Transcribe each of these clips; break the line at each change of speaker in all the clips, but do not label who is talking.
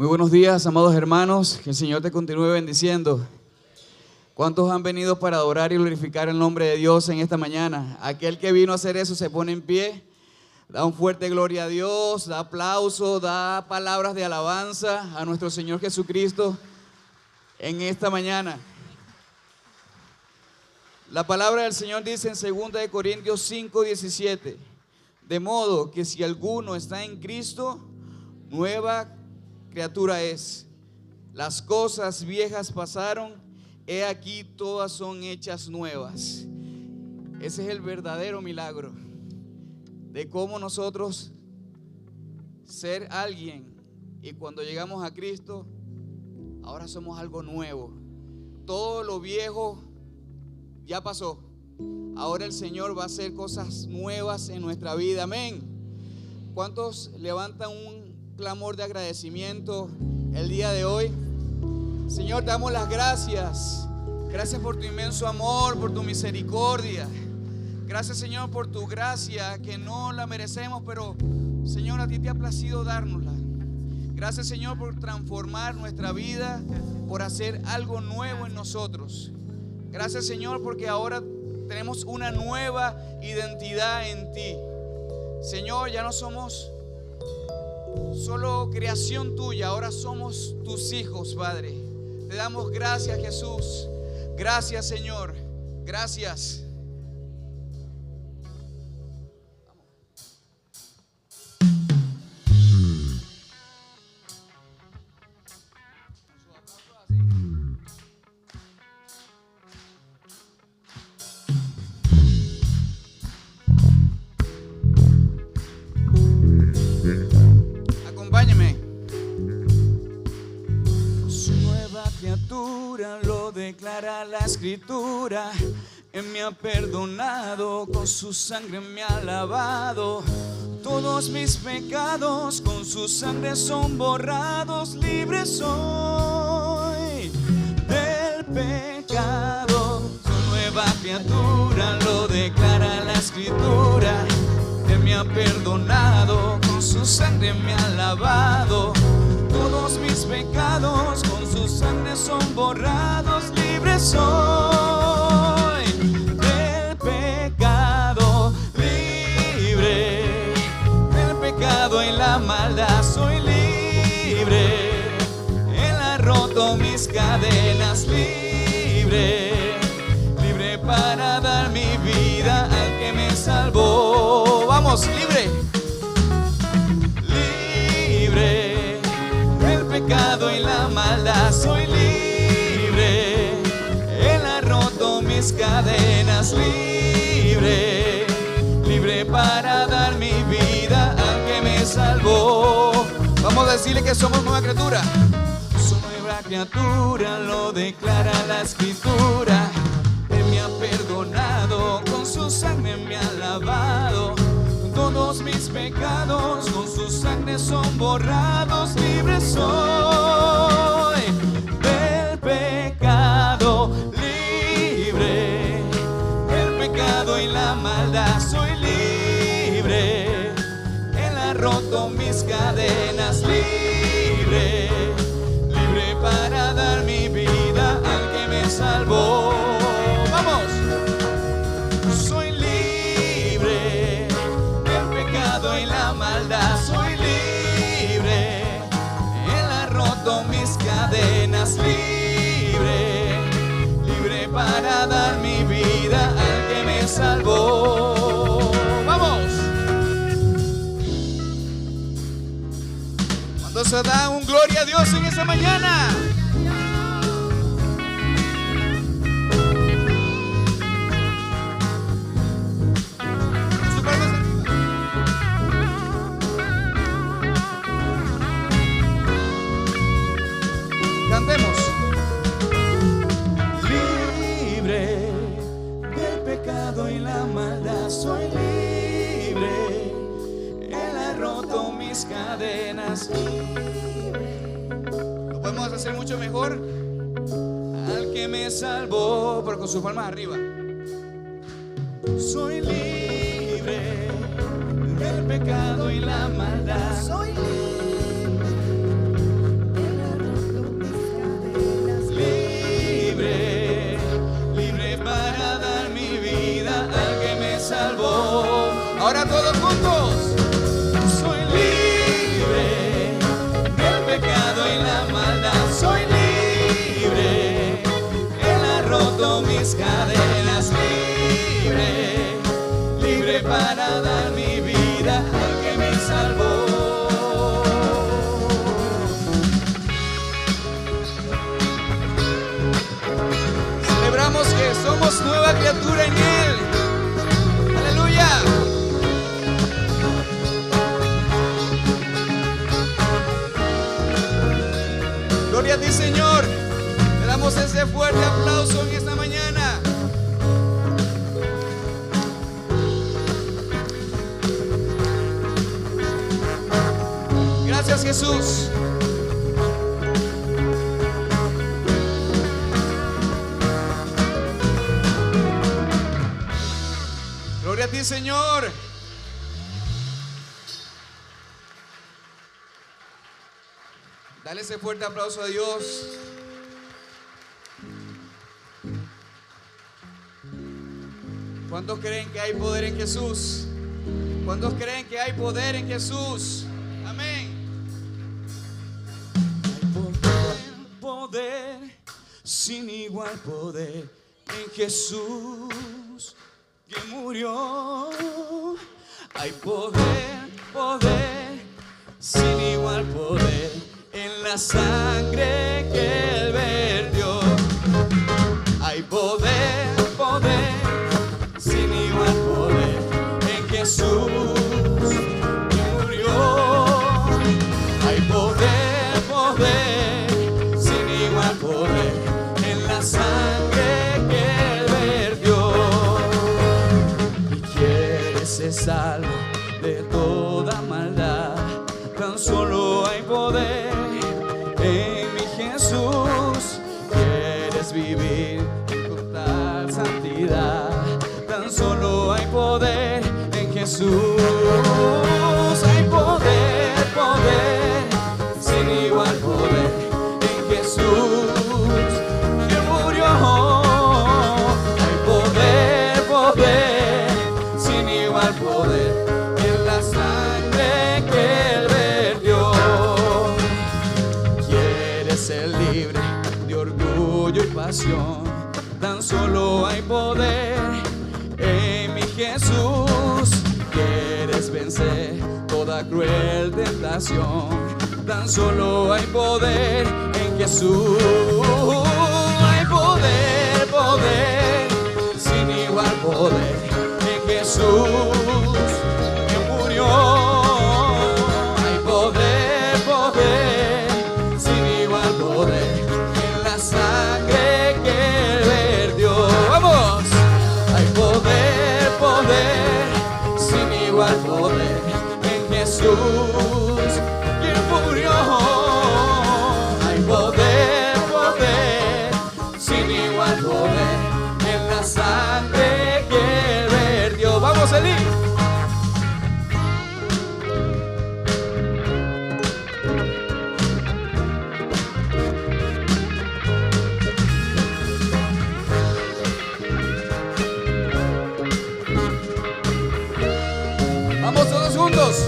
Muy buenos días, amados hermanos, que el Señor te continúe bendiciendo. ¿Cuántos han venido para adorar y glorificar el nombre de Dios en esta mañana? Aquel que vino a hacer eso se pone en pie, da un fuerte gloria a Dios, da aplauso, da palabras de alabanza a nuestro Señor Jesucristo en esta mañana. La palabra del Señor dice en 2 Corintios 5:17, de modo que si alguno está en Cristo, nueva criatura es. Las cosas viejas pasaron, he aquí todas son hechas nuevas. Ese es el verdadero milagro de cómo nosotros ser alguien y cuando llegamos a Cristo, ahora somos algo nuevo. Todo lo viejo ya pasó. Ahora el Señor va a hacer cosas nuevas en nuestra vida. Amén. ¿Cuántos levantan un clamor de agradecimiento el día de hoy? Señor, te damos las gracias. Gracias por tu inmenso amor, por tu misericordia. Gracias, Señor, por tu gracia que no la merecemos, pero Señor, a ti te ha placido dárnosla. Gracias, Señor, por transformar nuestra vida, por hacer algo nuevo en nosotros. Gracias, Señor, porque ahora tenemos una nueva identidad en ti. Señor, ya no somos solo creación tuya, ahora somos tus hijos, Padre. Te damos gracias, Jesús. Gracias, Señor. Gracias. Acompáñeme. Su nueva criatura lo declara la Escritura. Él me ha perdonado, con su sangre me ha lavado. Todos mis pecados con su sangre son borrados. Libre soy del pecado. Su nueva criatura lo declara la Escritura. Él me ha perdonado, con su sangre me ha lavado. Todos mis pecados con su sangre son borrados. Libre soy del pecado, libre del pecado y la maldad. Soy libre, Él ha roto mis cadenas. Libre, libre para dar mi vida al que me salvó. Vamos, libre, libre del pecado y la maldad. Soy libre, Él ha roto mis cadenas. Libre, libre para dar mi vida al que me salvó. Vamos a decirle que somos nueva criatura. Su nueva criatura lo declara la Escritura. Él me ha perdonado, con su sangre me ha lavado. Todos mis pecados con su sangre son borrados. Libre soy del pecado, libre del pecado y la maldad. Soy libre, Él ha roto mis cadenas. Libre, libre para dar mi vida al que me salvó. Vamos. Soy libre del pecado y la maldad. Soy libre, Él ha roto mis cadenas. Libre, libre para dar mi vida al que me salvó. Vamos. Cuando se da un gloria a Dios en esa mañana. Cantemos. Libre del pecado y la maldad. Soy libre, Él ha roto mis cadenas. Lo podemos hacer mucho mejor. Al que me salvó, pero con sus palmas arriba. Soy libre del pecado y la maldad. Soy libre criatura en Él. Aleluya. Gloria a ti, Señor. Te damos ese fuerte aplauso en esta mañana. Gracias, Jesús. Gloria a ti, Señor. Dale ese fuerte aplauso a Dios. ¿Cuántos creen que hay poder en Jesús? ¿Cuántos creen que hay poder en Jesús? Amén. Hay poder, sin igual poder en Jesús que murió. Hay poder, sin igual poder en la sangre que Él vertió. Hay poder, sin igual poder en Jesús que murió. Hay poder, sin igual poder en la sangre que Él vertió. Y quieres ser salvo de toda maldad, tan solo hay poder en mi Jesús. Quieres vivir en total santidad, tan solo hay poder en Jesús. Hay poder, sin igual poder en Jesús que murió. Hay poder, sin igual poder en la sangre que Él vertió. Quieres ser libre de orgullo y pasión, tan solo hay poder en mi Jesús. Quieres vencer toda cruel tentación, tan solo hay poder en Jesús. Hay poder, sin igual poder en Jesús que murió. Hay poder, sin igual poder en la sangre que Él vertió. ¡Vamos! Hay poder, sin igual poder en Jesús que murió. Hay poder, sin igual poder en la sangre que Él vertió. ¡Vamos, Eli! Vamos todos juntos.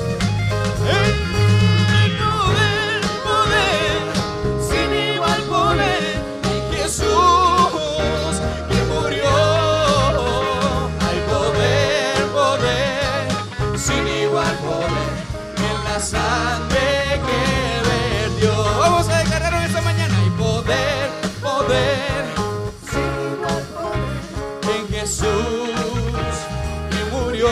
Poder, sin igual poder en Jesús que murió. Hay poder, sin igual poder en la sangre que vertió. Vamos a declararlo esta mañana. Hay poder, sin igual poder en Jesús que murió.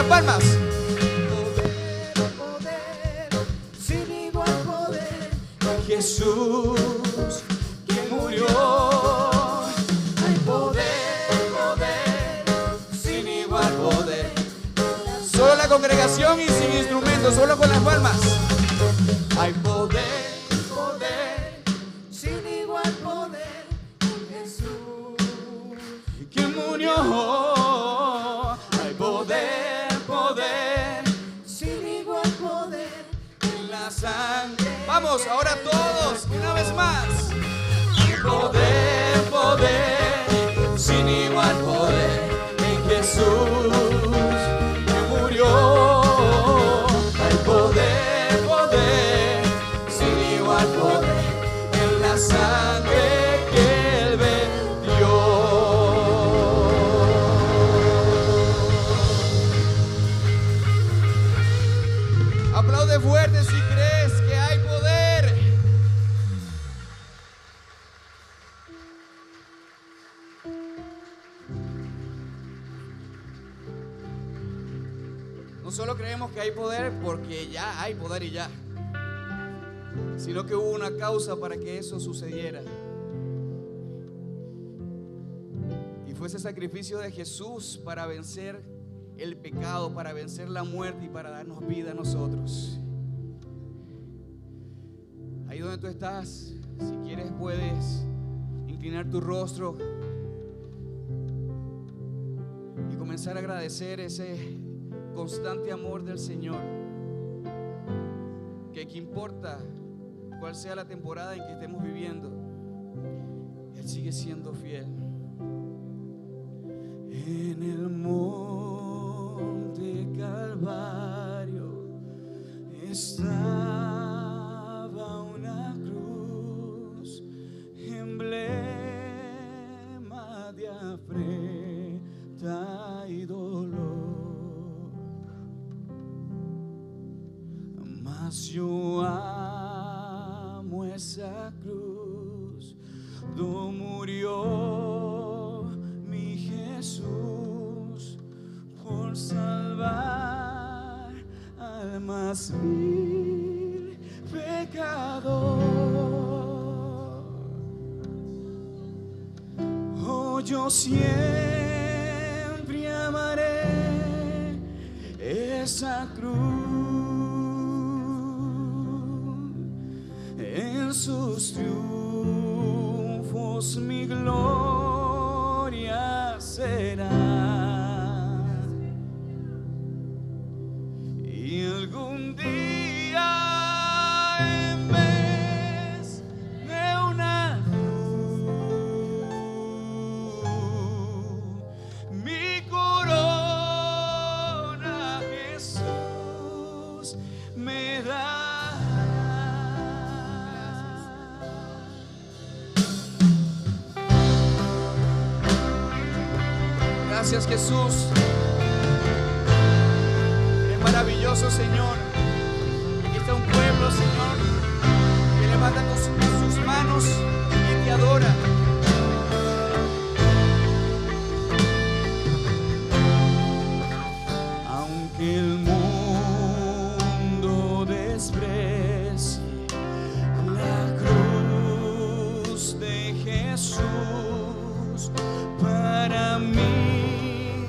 Palmas. Poder, sin igual poder en Jesús que murió. Hay poder, sin igual poder. Solo la congregación y sin instrumentos, solo con las palmas. Hay poder, sin igual poder en Jesús que murió. Hay poder, sin igual poder en la sangre. Vamos, ahora todos, una vez más. Poder, sin igual poder en Jesús que murió. Hay poder, sin igual poder en la sangre que Él vertió. Aplaude No solo creemos que hay poder porque ya hay poder y ya, sino que hubo una causa para que eso sucediera. Y fue ese sacrificio de Jesús para vencer el pecado, para vencer la muerte y para darnos vida a nosotros. Ahí donde tú estás, si quieres puedes inclinar tu rostro y comenzar a agradecer ese constante amor del Señor, que importa cuál sea la temporada en que estemos viviendo, Él sigue siendo fiel. En el monte Calvario estaba una cruz, emblema de afrenta y dolor. Mas yo amo esa cruz, donde murió mi Jesús por salvar al más vil pecador. Oh, yo siempre amaré esa cruz. En sus triunfos mi gloria será. Y algún día en vez de una cruz, mi corona Jesús me da. Gracias, Jesús. Es maravilloso, Señor. Aquí está un pueblo, Señor, que levanta sus manos y te adora. Aunque el mundo desprecie la cruz de Jesús, para mí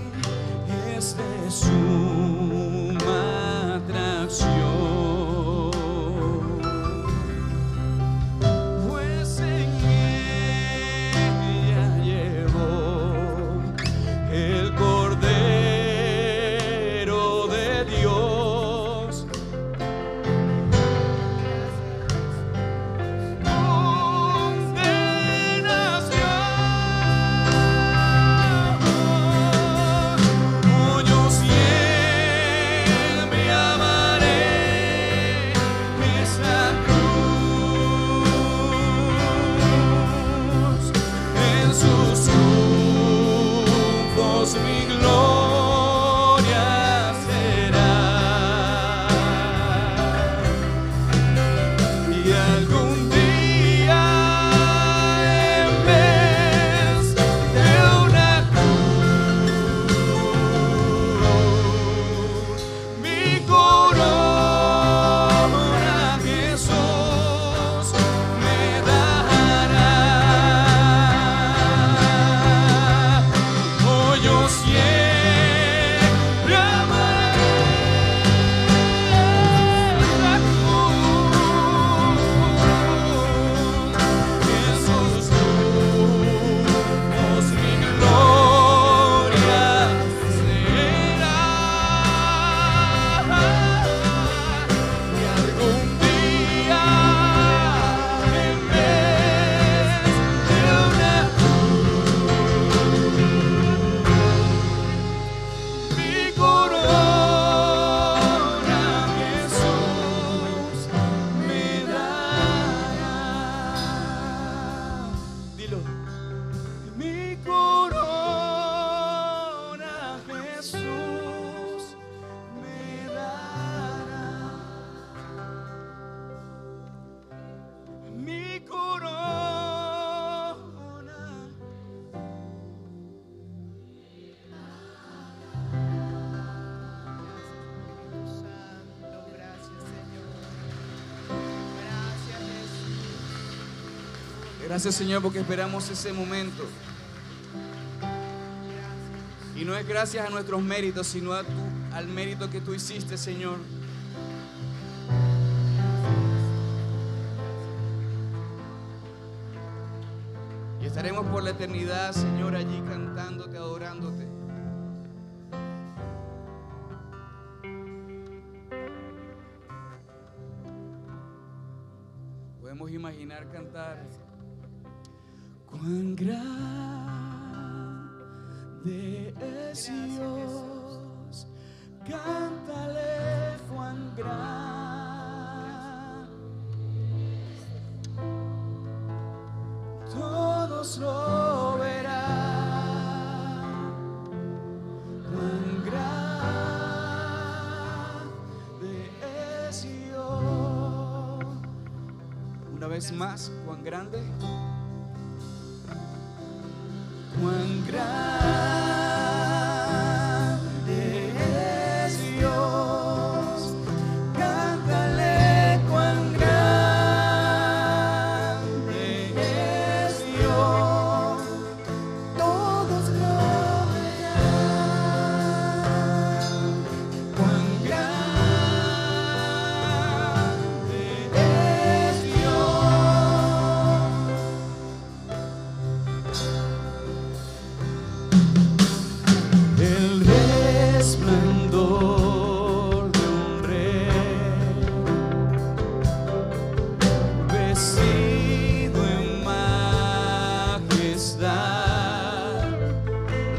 es de suma atracción, pues en ella llevó el Cordero de Dios. Mi gloria será. Y algún día en vez de una cruz, mi corona Jesús me dará. Yo siempre amaré la cruz, en sus triunfos mi gloria será. Y algún día en vez de una mi corona Jesús me dará. Dilo. Mi corona Jesús me dará. Mi corona. Gracias, Señor, porque esperamos ese momento. Y no es gracias a nuestros méritos, sino al mérito que tú hiciste, Señor. Y estaremos por la eternidad, Señor, allí cantándote, adorándote. Podemos imaginar cantar: cuán grande es Dios, cántale cuán grande, todos lo verán, cuán grande es Dios. Una vez más, cuán grande. Cuán grande es Dios, cántale cuán grande es Dios, todos lo verán, cuán grande es Dios. El resplandor de un rey, vestido en majestad,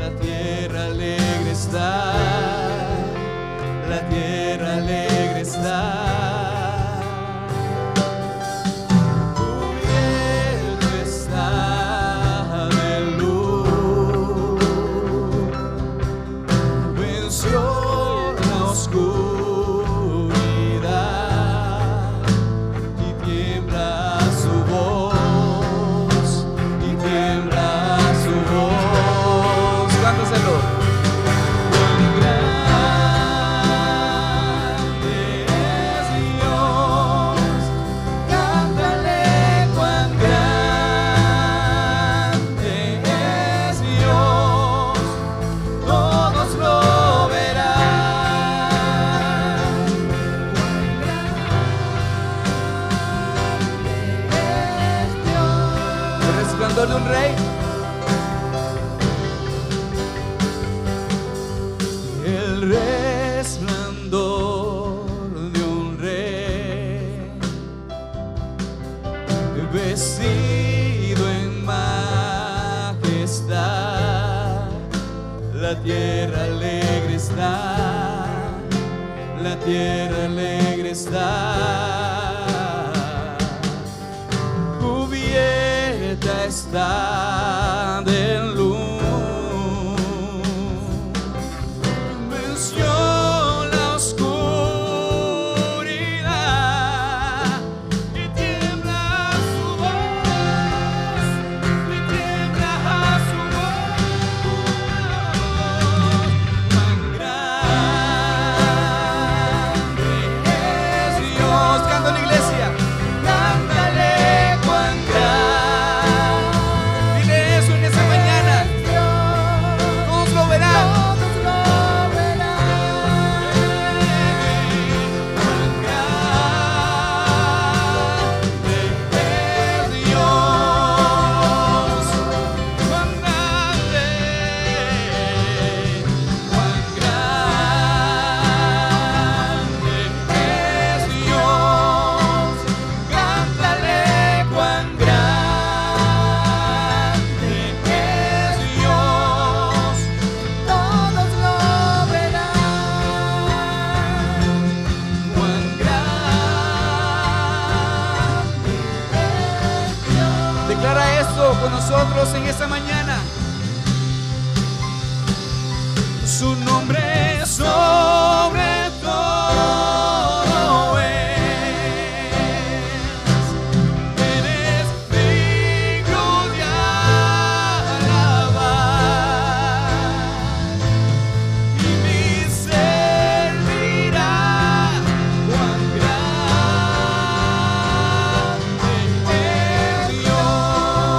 la tierra alegre está, la tierra alegre está. Cubierto está de luz, venció la oscuridad y tiembla su voz, y tiembla su voz. Cántaselo. Cuán grande es Dios, cántale cuán grande es Dios, todos lo verán. El resplandor de un rey. El resplandor de un rey, vestido en majestad, la tierra alegre está, la tierra alegre está, cubierta está de luz, venció la oscuridad y tiembla su voz, y tiembla su voz. Cuán grande es Dios. Canta la iglesia. Cántale cuán grande. Dile eso en esa mañana. Todos lo verán. Cuán grande es Dios. Cuán grande, cuán grande es Dios. Cántale cuán grande es Dios, todos lo verán. Cuán grande es Dios. Declara esto con nosotros en esta mañana. Su nombre es sobre todo es. Él es digno de alabar y mi ser dirá cuán grande es Dios.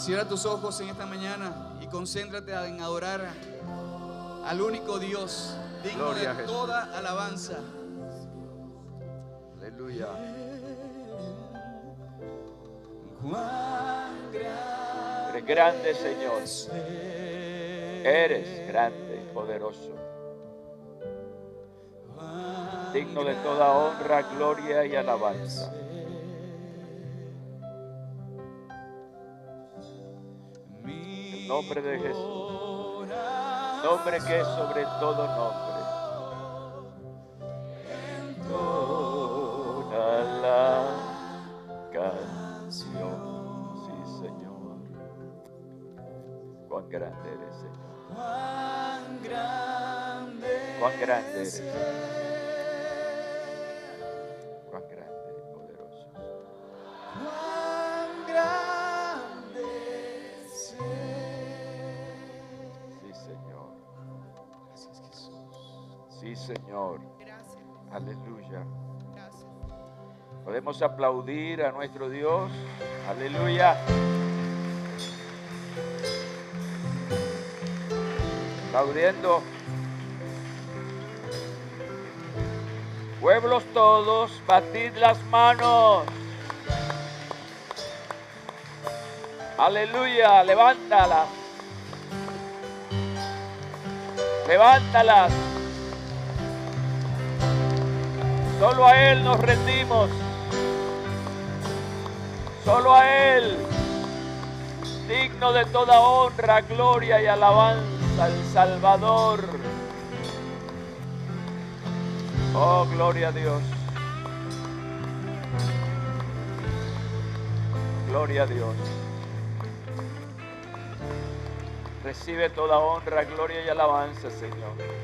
Cierra tus ojos en esta mañana y concéntrate en adorar al único Dios, digno
Gloria a
de
Jesús.
toda alabanza.
Aleluya. Eres grande, Señor. Eres grande y poderoso. Digno de toda honra, gloria y alabanza. En el nombre de Jesús. Nombre que es sobre todo nombre. Toda la canción. Sí, Señor. Cuán grande eres, Señor. Cuán grande eres, Señor. Cuán grande y poderoso. Sí, Señor.
Gracias, Jesús.
Sí, Señor.
Gracias,
Aleluya.
gracias.
Podemos aplaudir a nuestro Dios. Aleluya. Aplaudiendo. Pueblos todos, batid las manos. Aleluya, levántalas. Levántalas. Solo a Él nos rendimos. Solo a Él, digno de toda honra, gloria y alabanza, el Salvador. Oh, gloria a Dios. Gloria a Dios. Recibe toda honra, gloria y alabanza, Señor.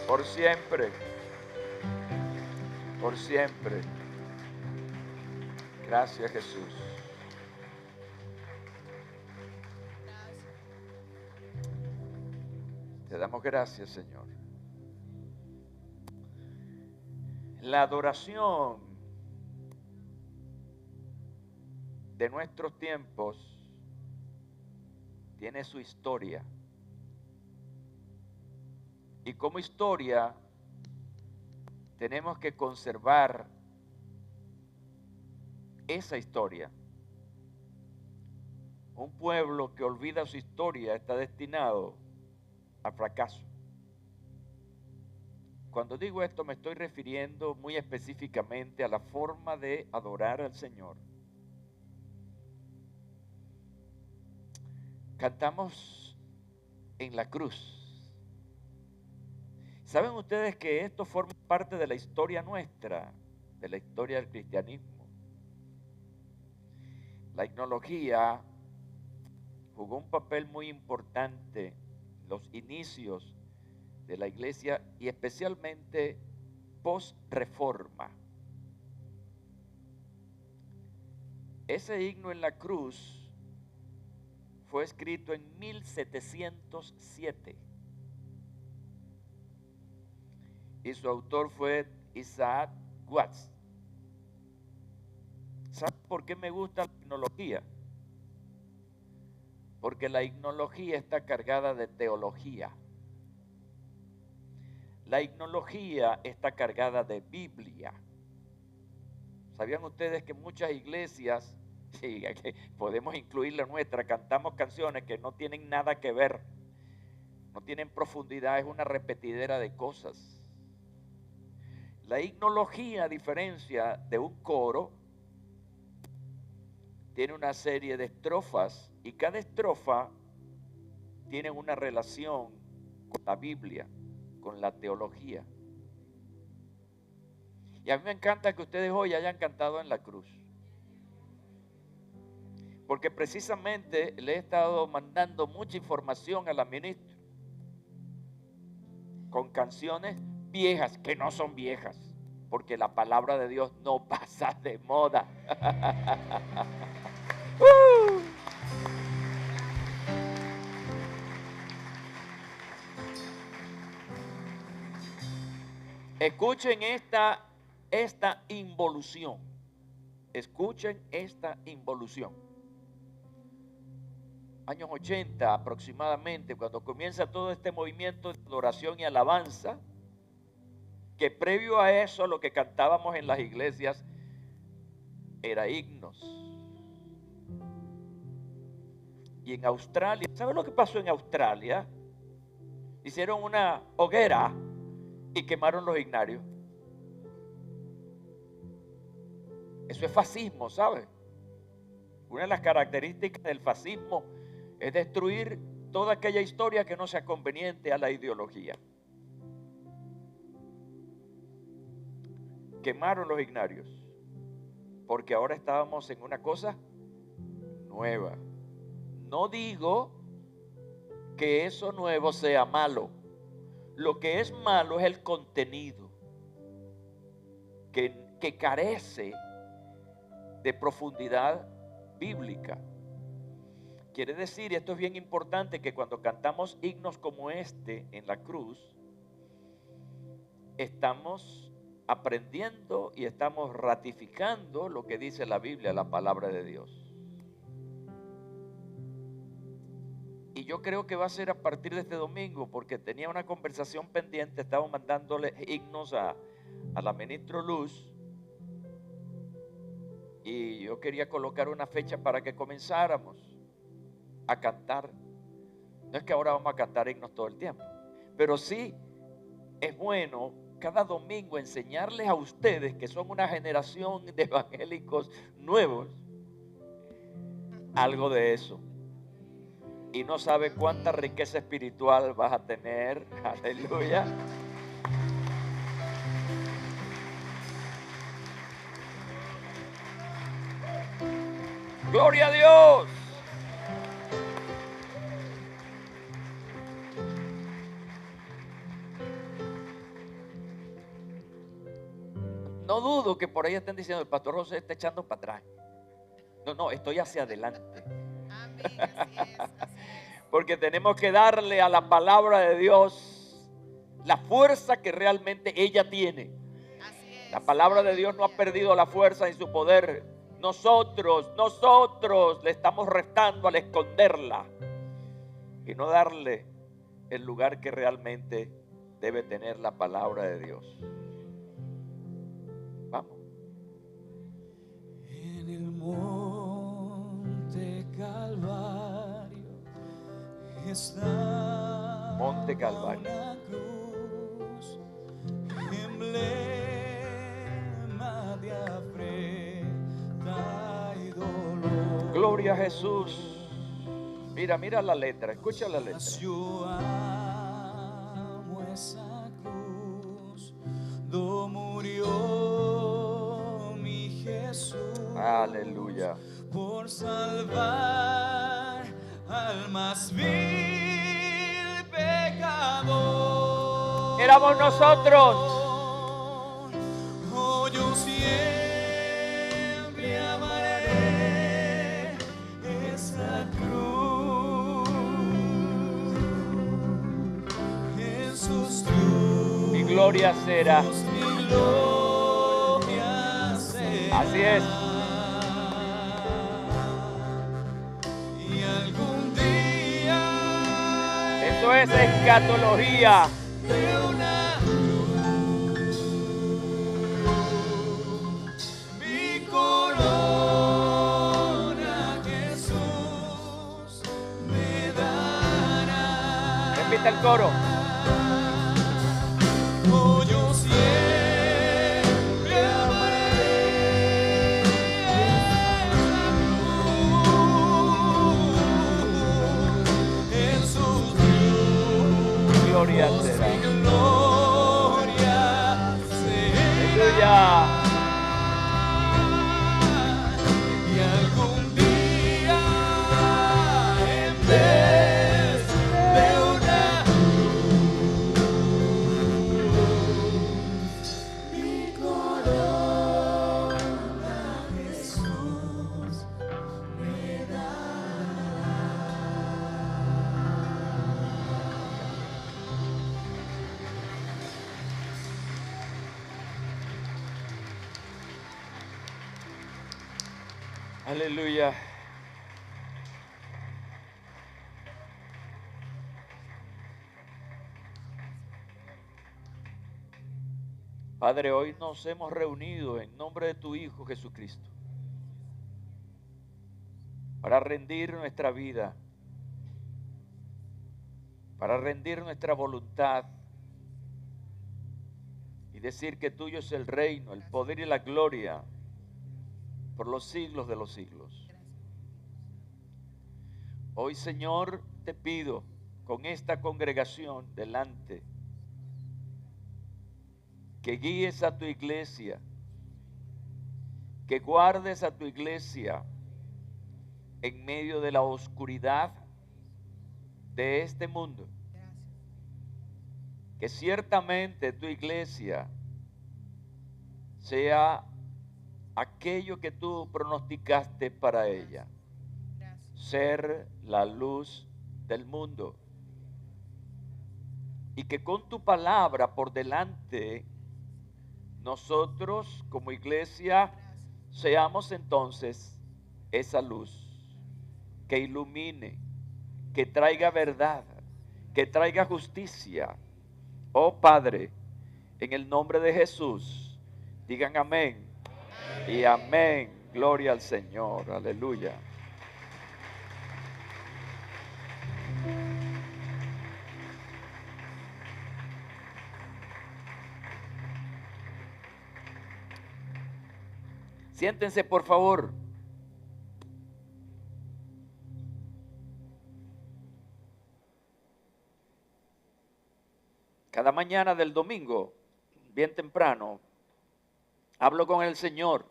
Por siempre. Por siempre. Gracias, Jesús. Te damos gracias, Señor. La adoración de nuestros tiempos tiene su historia. Y como historia tenemos que conservar esa historia. Un pueblo que olvida su historia está destinado al fracaso. Cuando digo esto me estoy refiriendo muy específicamente a la forma de adorar al Señor. Cantamos en la cruz. ¿Saben ustedes que esto forma parte de la historia nuestra, de la historia del cristianismo? La etnología jugó un papel muy importante en los inicios de la iglesia y especialmente post-reforma. Ese himno en la cruz fue escrito en 1707 y su autor fue Isaac Watts. ¿Saben por qué me gusta la etnología? Porque la etnología está cargada de teología. La etnología está cargada de Biblia. ¿Sabían ustedes que muchas iglesias, sí, podemos incluirla en nuestra, cantamos canciones que no tienen nada que ver, no tienen profundidad, es una repetidera de cosas? La etnología, a diferencia de un coro, tiene una serie de estrofas y cada estrofa tiene una relación con la Biblia, con la teología. Y a mí me encanta que ustedes hoy hayan cantado en la cruz. Porque precisamente le he estado mandando mucha información a la ministra con canciones viejas, que no son viejas, porque la palabra de Dios no pasa de moda. Escuchen esta involución. Escuchen esta involución. Años 80 aproximadamente, cuando comienza todo este movimiento de adoración y alabanza, que previo a eso lo que cantábamos en las iglesias era himnos. Y en Australia, ¿saben lo que pasó en Australia? Hicieron una hoguera y quemaron los ignarios. Eso es fascismo, ¿sabe? Una de las características del fascismo es destruir toda aquella historia que no sea conveniente a la ideología. Quemaron los ignarios porque ahora estábamos en una cosa nueva. No digo que eso nuevo sea malo. Lo que es malo es el contenido que carece de profundidad bíblica. Quiere decir, y esto es bien importante, que cuando cantamos himnos como este en la cruz, estamos aprendiendo y estamos ratificando lo que dice la Biblia, la palabra de Dios. Y yo creo que va a ser a partir de este domingo, porque tenía una conversación pendiente, estaba mandándole himnos a la ministra Luz, y yo quería colocar una fecha para que comenzáramos a cantar. No es que ahora vamos a cantar himnos todo el tiempo, pero sí es bueno cada domingo enseñarles a ustedes, que son una generación de evangélicos nuevos, algo de eso. Y no sabe cuánta riqueza espiritual vas a tener. Aleluya. Gloria a Dios. No dudo que por ahí estén diciendo, el pastor José está echando para atrás. No, estoy hacia adelante.
Amén, así es.
Porque tenemos que darle a la palabra de Dios la fuerza que realmente ella tiene.
Así es.
La palabra de Dios no ha perdido la fuerza y su poder. Nosotros le estamos restando al esconderla y no darle el lugar que realmente debe tener la palabra de Dios. Vamos.
En el monte Calvario está
Monte Calvario.
una cruz, emblema de afrenta y dolor.
Gloria a Jesús. Mira la letra, escucha la letra.
Yo amo esa cruz, do murió mi Jesús.
Aleluya.
Por salvar al más vil pecador.
Éramos nosotros.
Oh, yo siempre amaré esa cruz. Jesús, tú.
Mi gloria será.
Mi gloria será.
Así es.
Y algún día
Eso es escatología.
de una cruz, mi corona Jesús me dará.
Repite el coro.
Oh, yo siempre amaré esa cruz. En su cruz
Gloria será.
mi gloria será.
Aleluya.
Y algún día en vez de una cruz, mi corona Jesús me dará.
Aleluya. Padre, hoy nos hemos reunido en nombre de tu Hijo Jesucristo para rendir nuestra vida, para rendir nuestra voluntad y decir que tuyo es el reino, el poder y la gloria por los siglos de los siglos. Hoy, Señor, te pido con esta congregación delante que guíes a tu iglesia, que guardes a tu iglesia en medio de la oscuridad de este mundo. Que ciertamente tu iglesia sea aquello que tú pronosticaste para ella, ser la luz del mundo. Y que con tu palabra por delante, nosotros como iglesia seamos entonces esa luz que ilumine, que traiga verdad, que traiga justicia. Oh Padre, en el nombre de Jesús, digan amén y amén. Gloria al Señor, aleluya. Siéntense, por favor. Cada mañana del domingo, bien temprano, hablo con el Señor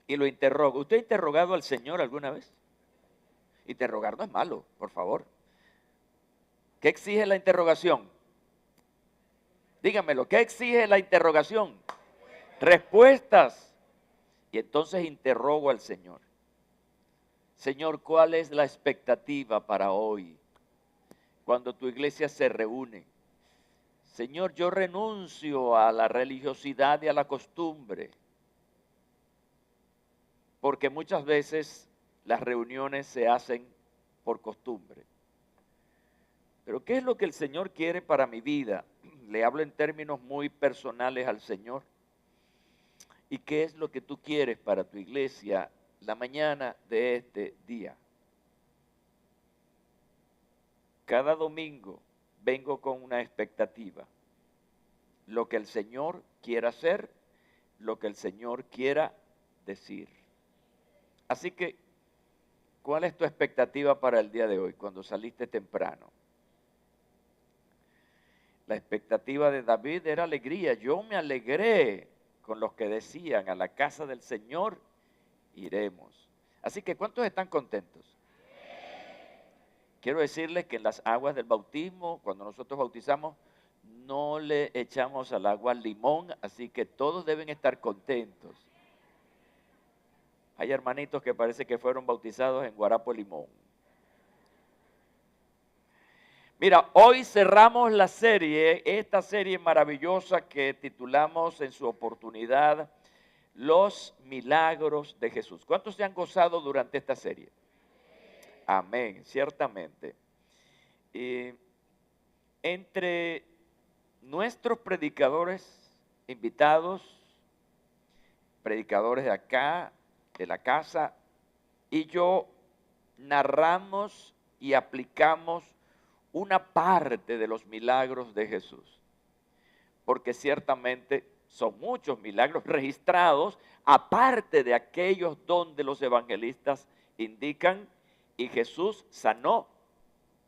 y lo interrogo. ¿Usted ha interrogado al Señor alguna vez? Interrogar no es malo, por favor. ¿Qué exige la interrogación? Dígamelo, ¿qué exige la interrogación? Respuestas. Y entonces interrogo al Señor. Señor, ¿cuál es la expectativa para hoy? Cuando tu iglesia se reúne. Señor, yo renuncio a la religiosidad y a la costumbre. Porque muchas veces las reuniones se hacen por costumbre. Pero ¿qué es lo que el Señor quiere para mi vida? Le hablo en términos muy personales al Señor. ¿Y qué es lo que tú quieres para tu iglesia la mañana de este día? Cada domingo vengo con una expectativa. Lo que el Señor quiera hacer, lo que el Señor quiera decir. Así que, ¿cuál es tu expectativa para el día de hoy, cuando saliste temprano? La expectativa de David era alegría. Yo me alegré con los que decían, a la casa del Señor iremos. Así que, ¿cuántos están contentos? Quiero decirles que en las aguas del bautismo, cuando nosotros bautizamos, no le echamos al agua limón, así que todos deben estar contentos. Hay hermanitos que parece que fueron bautizados en guarapo limón. Mira, hoy cerramos la serie, esta serie maravillosa que titulamos en su oportunidad Los Milagros de Jesús. ¿Cuántos se han gozado durante esta serie? Amén, ciertamente. Entre nuestros predicadores invitados, predicadores de acá, de la casa, y yo narramos y aplicamos una parte de los milagros de Jesús, porque ciertamente son muchos milagros registrados, aparte de aquellos donde los evangelistas indican y Jesús sanó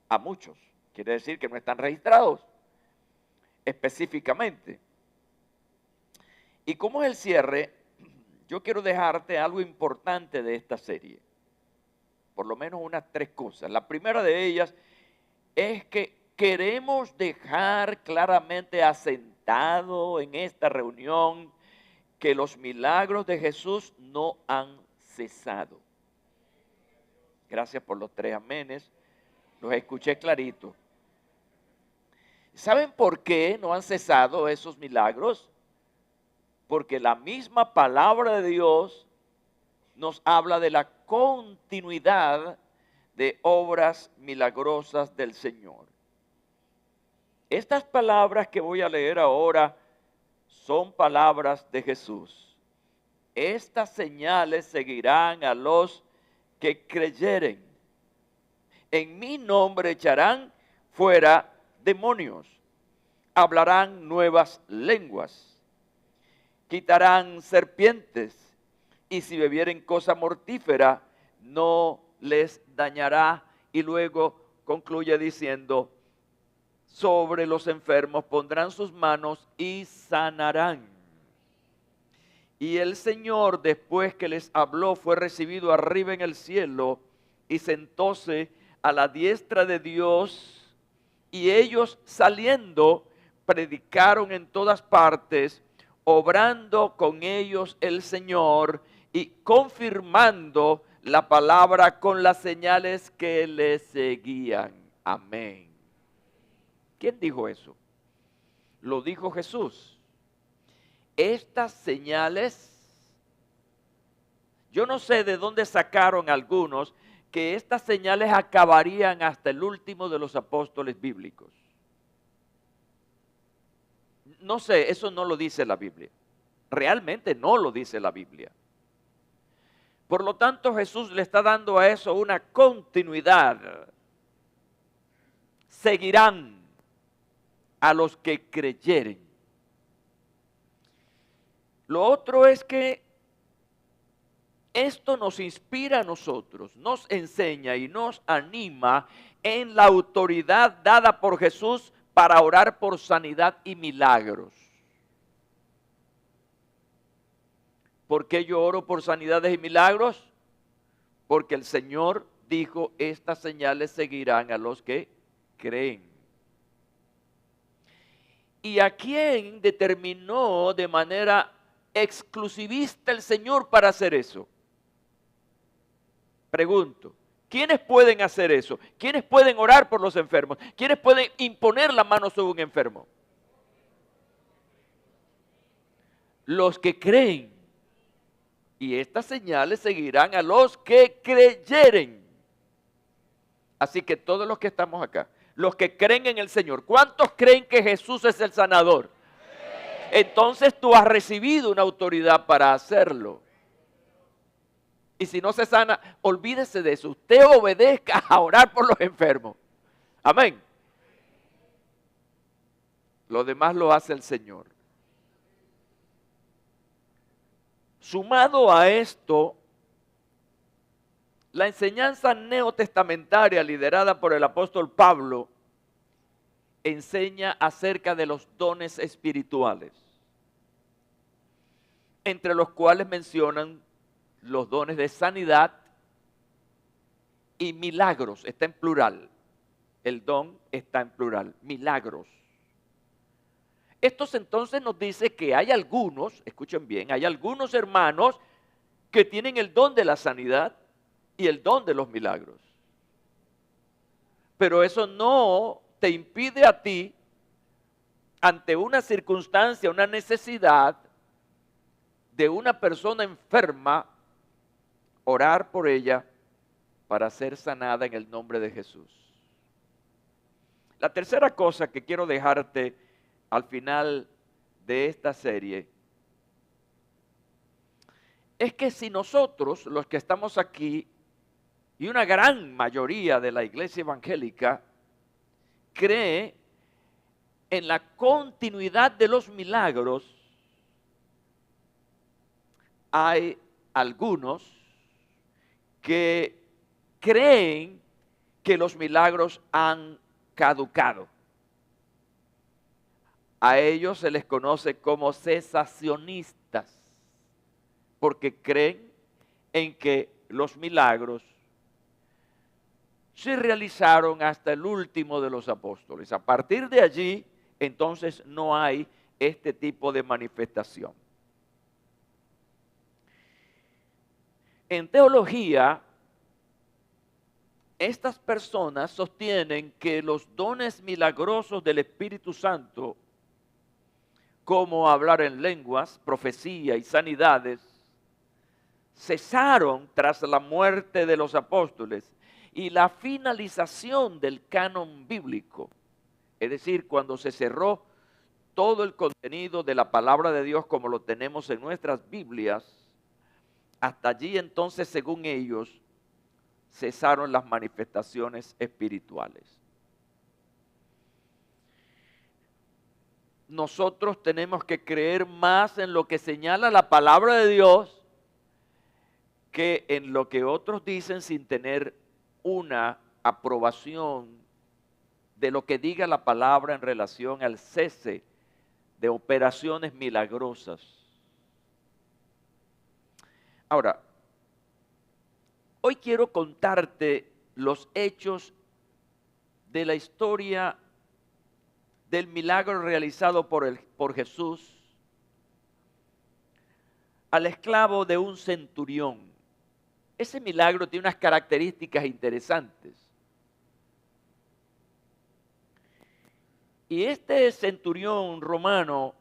a muchos. Quiere decir que no están registrados específicamente. Y como es el cierre, yo quiero dejarte algo importante de esta serie. Por lo menos unas 3 cosas. La primera de ellas es que queremos dejar claramente asentado en esta reunión que los milagros de Jesús no han cesado. Gracias por los 3 amenes. Los escuché clarito. ¿Saben por qué no han cesado esos milagros? Porque la misma palabra de Dios nos habla de la continuidad de obras milagrosas del Señor. Estas palabras que voy a leer ahora son palabras de Jesús. Estas señales seguirán a los que creyeren. En mi nombre echarán fuera demonios. Hablarán nuevas lenguas. Quitarán serpientes. Y si bebieren cosa mortífera, no les dañará. Y luego concluye diciendo, sobre los enfermos pondrán sus manos y sanarán. Y el Señor, después que les habló, fue recibido arriba en el cielo y sentóse a la diestra de Dios. Y ellos saliendo, predicaron en todas partes, obrando con ellos el Señor y confirmando la palabra con las señales que les seguían. Amén. ¿Quién dijo eso? Lo dijo Jesús. Estas señales, yo no sé de dónde sacaron algunos que estas señales acabarían hasta el último de los apóstoles bíblicos. No sé, eso no lo dice la Biblia. Realmente no lo dice la Biblia. Por lo tanto, Jesús le está dando a eso una continuidad. Seguirán a los que creyeren. Lo otro es que esto nos inspira a nosotros, nos enseña y nos anima en la autoridad dada por Jesús para orar por sanidad y milagros. ¿Por qué yo oro por sanidades y milagros? Porque el Señor dijo, estas señales seguirán a los que creen. ¿Y a quién determinó de manera exclusivista el Señor para hacer eso? Pregunto, ¿quiénes pueden hacer eso? ¿Quiénes pueden orar por los enfermos? ¿Quiénes pueden imponer la mano sobre un enfermo? Los que creen. Y estas señales seguirán a los que creyeren. Así que todos los que estamos acá, los que creen en el Señor, ¿cuántos creen que Jesús es el sanador? Entonces tú has recibido una autoridad para hacerlo. Y si no se sana, olvídese de eso. Usted obedezca a orar por los enfermos. Amén. Lo demás lo hace el Señor. Sumado a esto, la enseñanza neotestamentaria liderada por el apóstol Pablo enseña acerca de los dones espirituales, entre los cuales mencionan los dones de sanidad y milagros. Está en plural. El don está en plural. Milagros. Estos entonces nos dice que hay algunos, escuchen bien, hay algunos hermanos que tienen el don de la sanidad y el don de los milagros. Pero eso no te impide a ti, ante una circunstancia, una necesidad de una persona enferma, orar por ella para ser sanada en el nombre de Jesús. La tercera cosa que quiero dejarte al final de esta serie es que si nosotros, los que estamos aquí, y una gran mayoría de la iglesia evangélica, cree en la continuidad de los milagros, hay algunos que creen que los milagros han caducado. A ellos se les conoce como cesacionistas, porque creen en que los milagros se realizaron hasta el último de los apóstoles. A partir de allí, entonces no hay este tipo de manifestación. En teología, estas personas sostienen que los dones milagrosos del Espíritu Santo como hablar en lenguas, profecía y sanidades, cesaron tras la muerte de los apóstoles y la finalización del canon bíblico. Es decir, cuando se cerró todo el contenido de la palabra de Dios como lo tenemos en nuestras Biblias, hasta allí entonces, según ellos, cesaron las manifestaciones espirituales. Nosotros tenemos que creer más en lo que señala la palabra de Dios que en lo que otros dicen sin tener una aprobación de lo que diga la palabra en relación al cese de operaciones milagrosas. Ahora, hoy quiero contarte los hechos de la historia del milagro realizado por Jesús al esclavo de un centurión. Ese milagro tiene unas características interesantes. Y este centurión romano,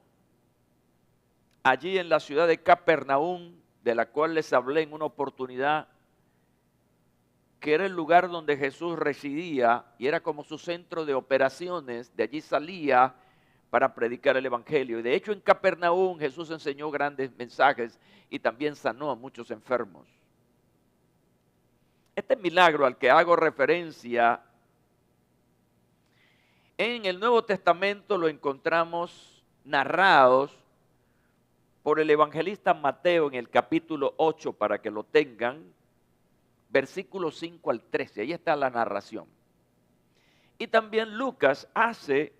allí en la ciudad de Capernaum, de la cual les hablé en una oportunidad, que era el lugar donde Jesús residía y era como su centro de operaciones, de allí salía para predicar el evangelio. Y de hecho en Capernaum Jesús enseñó grandes mensajes y también sanó a muchos enfermos. Este milagro al que hago referencia en el Nuevo Testamento lo encontramos narrados por el evangelista Mateo en el capítulo 8, para que lo tengan, versículos 5 al 13, ahí está la narración. Y también Lucas hace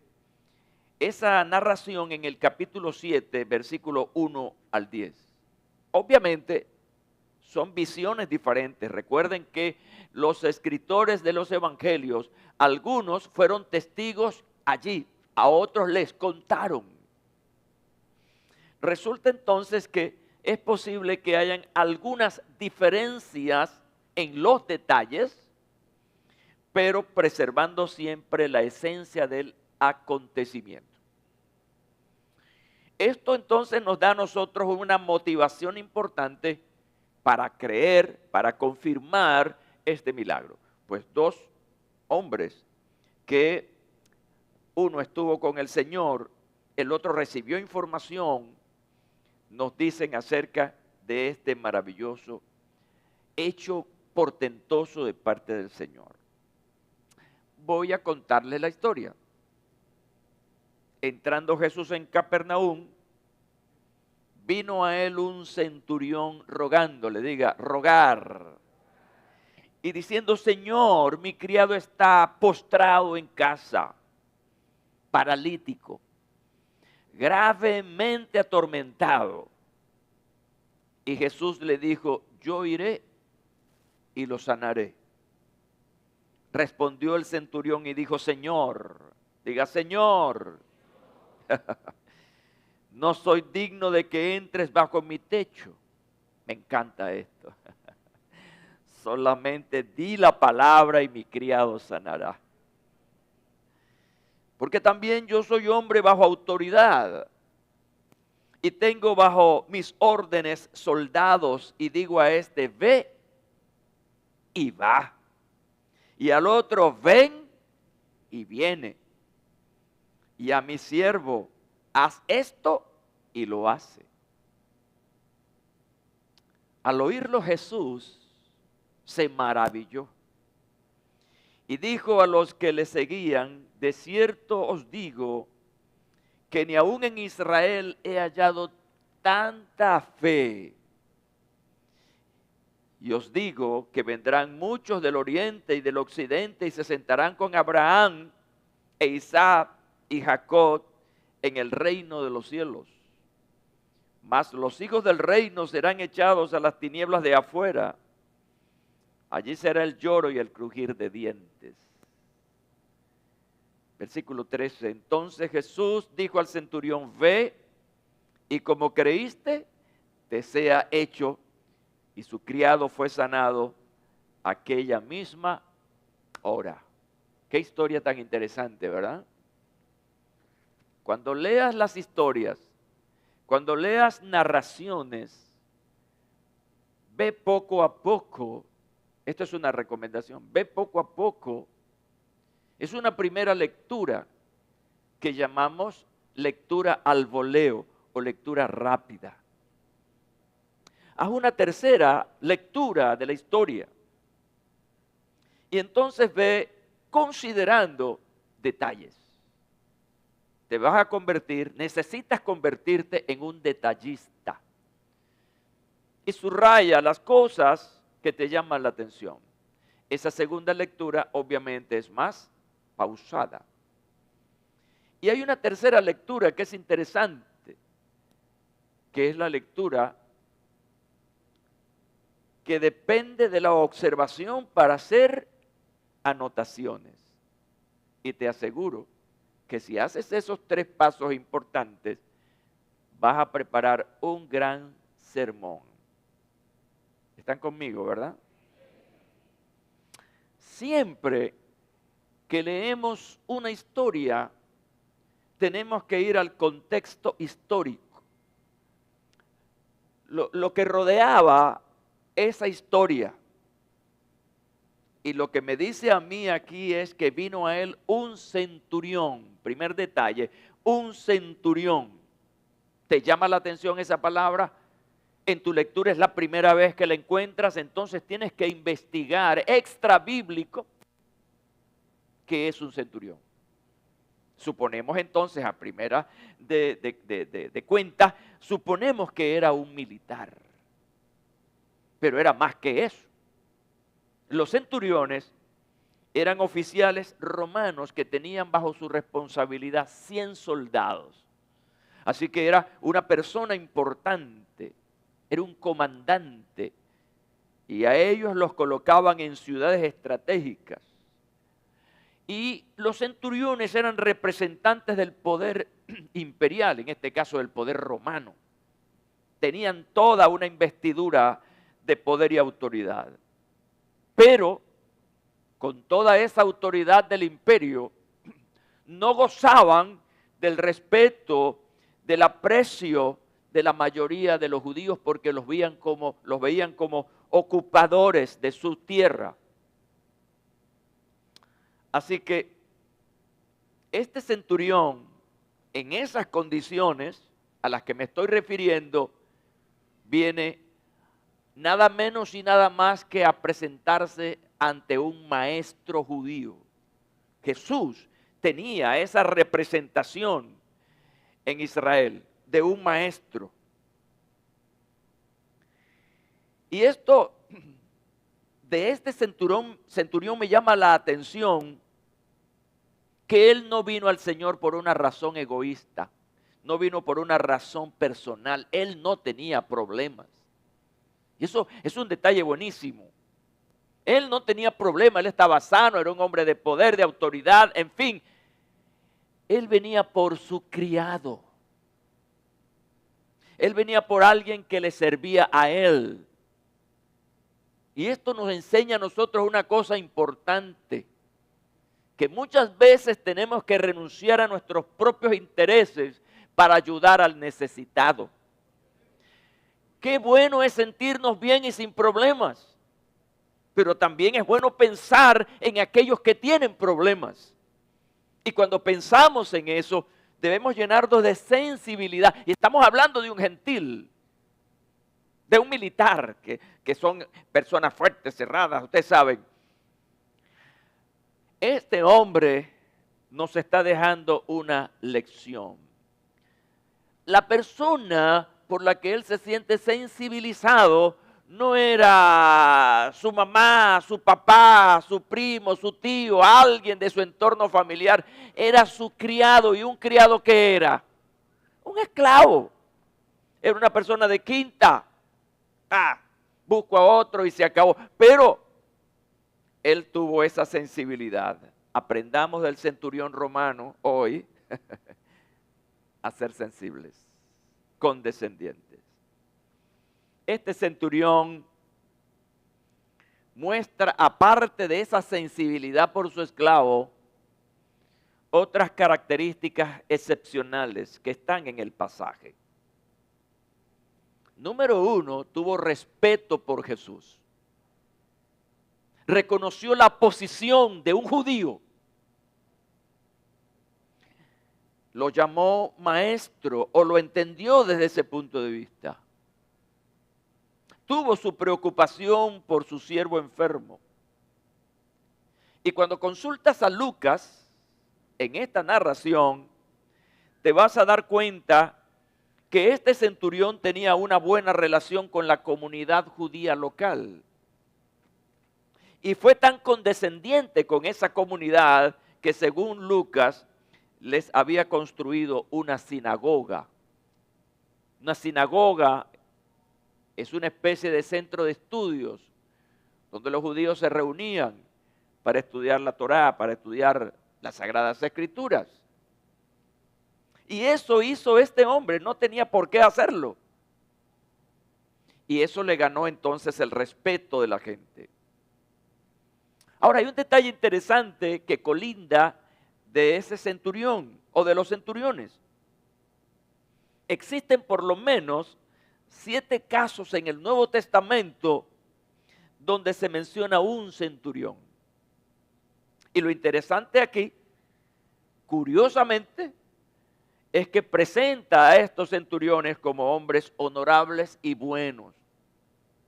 esa narración en el capítulo 7, versículo 1 al 10. Obviamente son visiones diferentes. Recuerden que los escritores de los evangelios, algunos fueron testigos allí, a otros les contaron. Resulta entonces que es posible que hayan algunas diferencias en los detalles, pero preservando siempre la esencia del acontecimiento. Esto entonces nos da a nosotros una motivación importante para creer, para confirmar este milagro. Pues dos hombres que uno estuvo con el Señor, el otro recibió información, nos dicen acerca de este maravilloso hecho portentoso de parte del Señor. Voy a contarles la historia. Entrando Jesús en Capernaum, vino a él un centurión rogándole, diga, rogar, y diciendo: Señor, mi criado está postrado en casa, paralítico, gravemente atormentado. Y Jesús le dijo: yo iré y lo sanaré. Respondió el centurión y dijo: Señor, diga Señor, no soy digno de que entres bajo mi techo. Me encanta esto. Solamente di la palabra y mi criado sanará. Porque también yo soy hombre bajo autoridad y tengo bajo mis órdenes soldados, y digo a este: ve, y va, y al otro: ven, y viene, y a mi siervo: haz esto, y lo hace. Al oírlo Jesús se maravilló y dijo a los que le seguían: de cierto os digo que ni aún en Israel he hallado tanta fe. Y os digo que vendrán muchos del oriente y del occidente y se sentarán con Abraham e Isaac y Jacob en el reino de los cielos. Mas los hijos del reino serán echados a las tinieblas de afuera. Allí será el lloro y el crujir de dientes. Versículo 13. Entonces Jesús dijo al centurión: ve, y como creíste, te sea hecho. Y su criado fue sanado aquella misma hora. Qué historia tan interesante, ¿verdad? Cuando leas las historias cuando leas narraciones, ve poco a poco, esto es una recomendación, ve poco a poco, es una primera lectura que llamamos lectura al voleo o lectura rápida. Haz una tercera lectura de la historia y entonces ve considerando detalles. Te vas a convertir, necesitas convertirte en un detallista. Y subraya las cosas que te llaman la atención. Esa segunda lectura obviamente es más pausada. Y hay una tercera lectura que es interesante, que es la lectura que depende de la observación para hacer anotaciones. Y te aseguro que si haces esos 3 pasos importantes, vas a preparar un gran sermón. ¿Están conmigo, verdad? Siempre que leemos una historia, tenemos que ir al contexto histórico. Lo que rodeaba esa historia. Y lo que me dice a mí aquí es que vino a él un centurión. Primer detalle, un centurión. ¿Te llama la atención esa palabra? En tu lectura es la primera vez que la encuentras, entonces tienes que investigar extra bíblico qué es un centurión. Suponemos entonces, a primera de cuenta, suponemos que era un militar. Pero era más que eso. Los centuriones eran oficiales romanos que tenían bajo su responsabilidad 100 soldados. Así que era una persona importante, era un comandante. Y a ellos los colocaban en ciudades estratégicas. Y los centuriones eran representantes del poder imperial, en este caso del poder romano. Tenían toda una investidura de poder y autoridad. Pero con toda esa autoridad del imperio, no gozaban del respeto, del aprecio de la mayoría de los judíos porque los veían como ocupadores de su tierra. Así que este centurión, en esas condiciones a las que me estoy refiriendo, viene nada menos y nada más que a presentarse ante un maestro judío. Jesús tenía esa representación en Israel de un maestro. Y esto de este centurión me llama la atención que él no vino al Señor por una razón egoísta, no vino por una razón personal, él no tenía problemas. Y eso es un detalle buenísimo. Él no tenía problema, él estaba sano, era un hombre de poder, de autoridad, en fin. Él venía por su criado. Él venía por alguien que le servía a él. Y esto nos enseña a nosotros una cosa importante, que muchas veces tenemos que renunciar a nuestros propios intereses para ayudar al necesitado. Qué bueno es sentirnos bien y sin problemas, pero también es bueno pensar en aquellos que tienen problemas. Y cuando pensamos en eso, debemos llenarnos de sensibilidad. Y estamos hablando de un gentil, de un militar, que son personas fuertes, cerradas, ustedes saben. Este hombre nos está dejando una lección. La persona por la que él se siente sensibilizado no era su mamá, su papá, su primo, su tío, alguien de su entorno familiar. Era su criado. ¿Y un criado qué era? Un esclavo. Era una persona de quinta. Busco a otro y se acabó. Pero él tuvo esa sensibilidad. Aprendamos del centurión romano hoy a ser sensibles, condescendientes. Este centurión muestra, aparte de esa sensibilidad por su esclavo, otras características excepcionales que están en el pasaje. Número uno, tuvo respeto por Jesús. Reconoció la posición de un judío. Lo llamó maestro o lo entendió desde ese punto de vista. Tuvo su preocupación por su siervo enfermo. Y cuando consultas a Lucas, en esta narración, te vas a dar cuenta que este centurión tenía una buena relación con la comunidad judía local. Y fue tan condescendiente con esa comunidad que según Lucas les había construido una sinagoga. Una sinagoga es una especie de centro de estudios donde los judíos se reunían para estudiar la Torá, para estudiar las Sagradas Escrituras. Y eso hizo este hombre, no tenía por qué hacerlo. Y eso le ganó entonces el respeto de la gente. Ahora hay un detalle interesante que colinda de ese centurión o de los centuriones. Existen por lo menos 7 casos en el Nuevo Testamento donde se menciona un centurión. Y lo interesante aquí, curiosamente, es que presenta a estos centuriones como hombres honorables y buenos.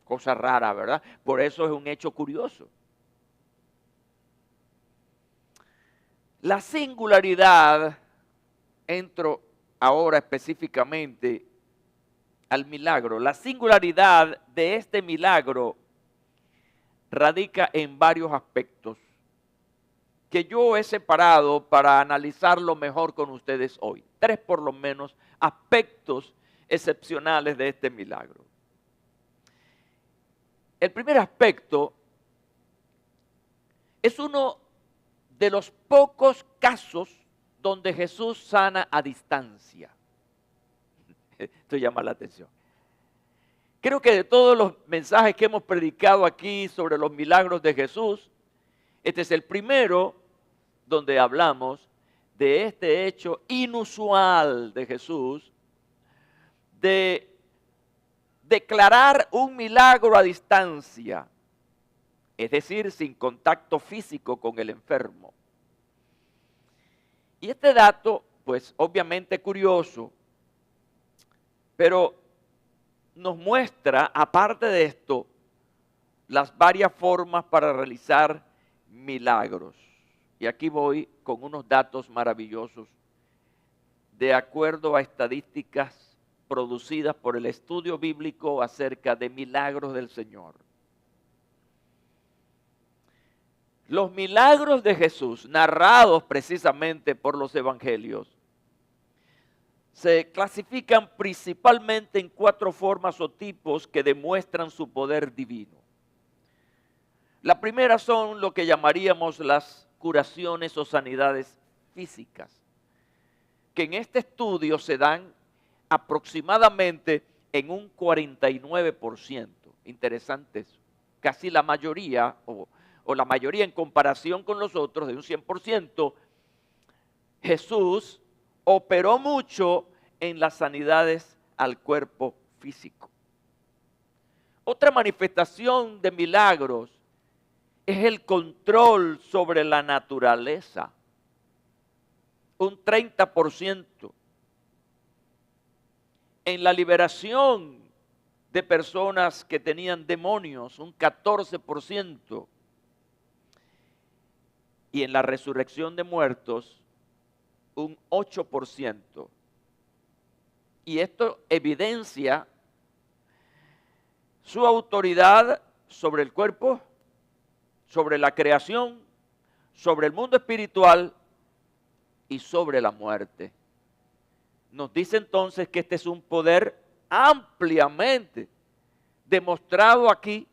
Cosa rara, ¿verdad? Por eso es un hecho curioso. La singularidad, entro ahora específicamente al milagro. La singularidad de este milagro radica en varios aspectos que yo he separado para analizarlo mejor con ustedes hoy. 3 por lo menos aspectos excepcionales de este milagro. El primer aspecto es uno de los pocos casos donde Jesús sana a distancia. Esto llama la atención. Creo que de todos los mensajes que hemos predicado aquí sobre los milagros de Jesús, este es el primero donde hablamos de este hecho inusual de Jesús, de declarar un milagro a distancia, es decir, sin contacto físico con el enfermo. Y este dato, pues obviamente curioso, pero nos muestra, aparte de esto, las varias formas para realizar milagros. Y aquí voy con unos datos maravillosos de acuerdo a estadísticas producidas por el estudio bíblico acerca de milagros del Señor. Los milagros de Jesús, narrados precisamente por los evangelios, se clasifican principalmente en 4 formas o tipos que demuestran su poder divino. La primera son lo que llamaríamos las curaciones o sanidades físicas, que en este estudio se dan aproximadamente en un 49%. Interesante eso. Casi la mayoría, o la mayoría en comparación con los otros, de un 100%, Jesús operó mucho en las sanidades al cuerpo físico. Otra manifestación de milagros es el control sobre la naturaleza. Un 30%. En la liberación de personas que tenían demonios, un 14%. Y en la resurrección de muertos, un 8%. Y esto evidencia su autoridad sobre el cuerpo, sobre la creación, sobre el mundo espiritual y sobre la muerte. Nos dice entonces que este es un poder ampliamente demostrado aquí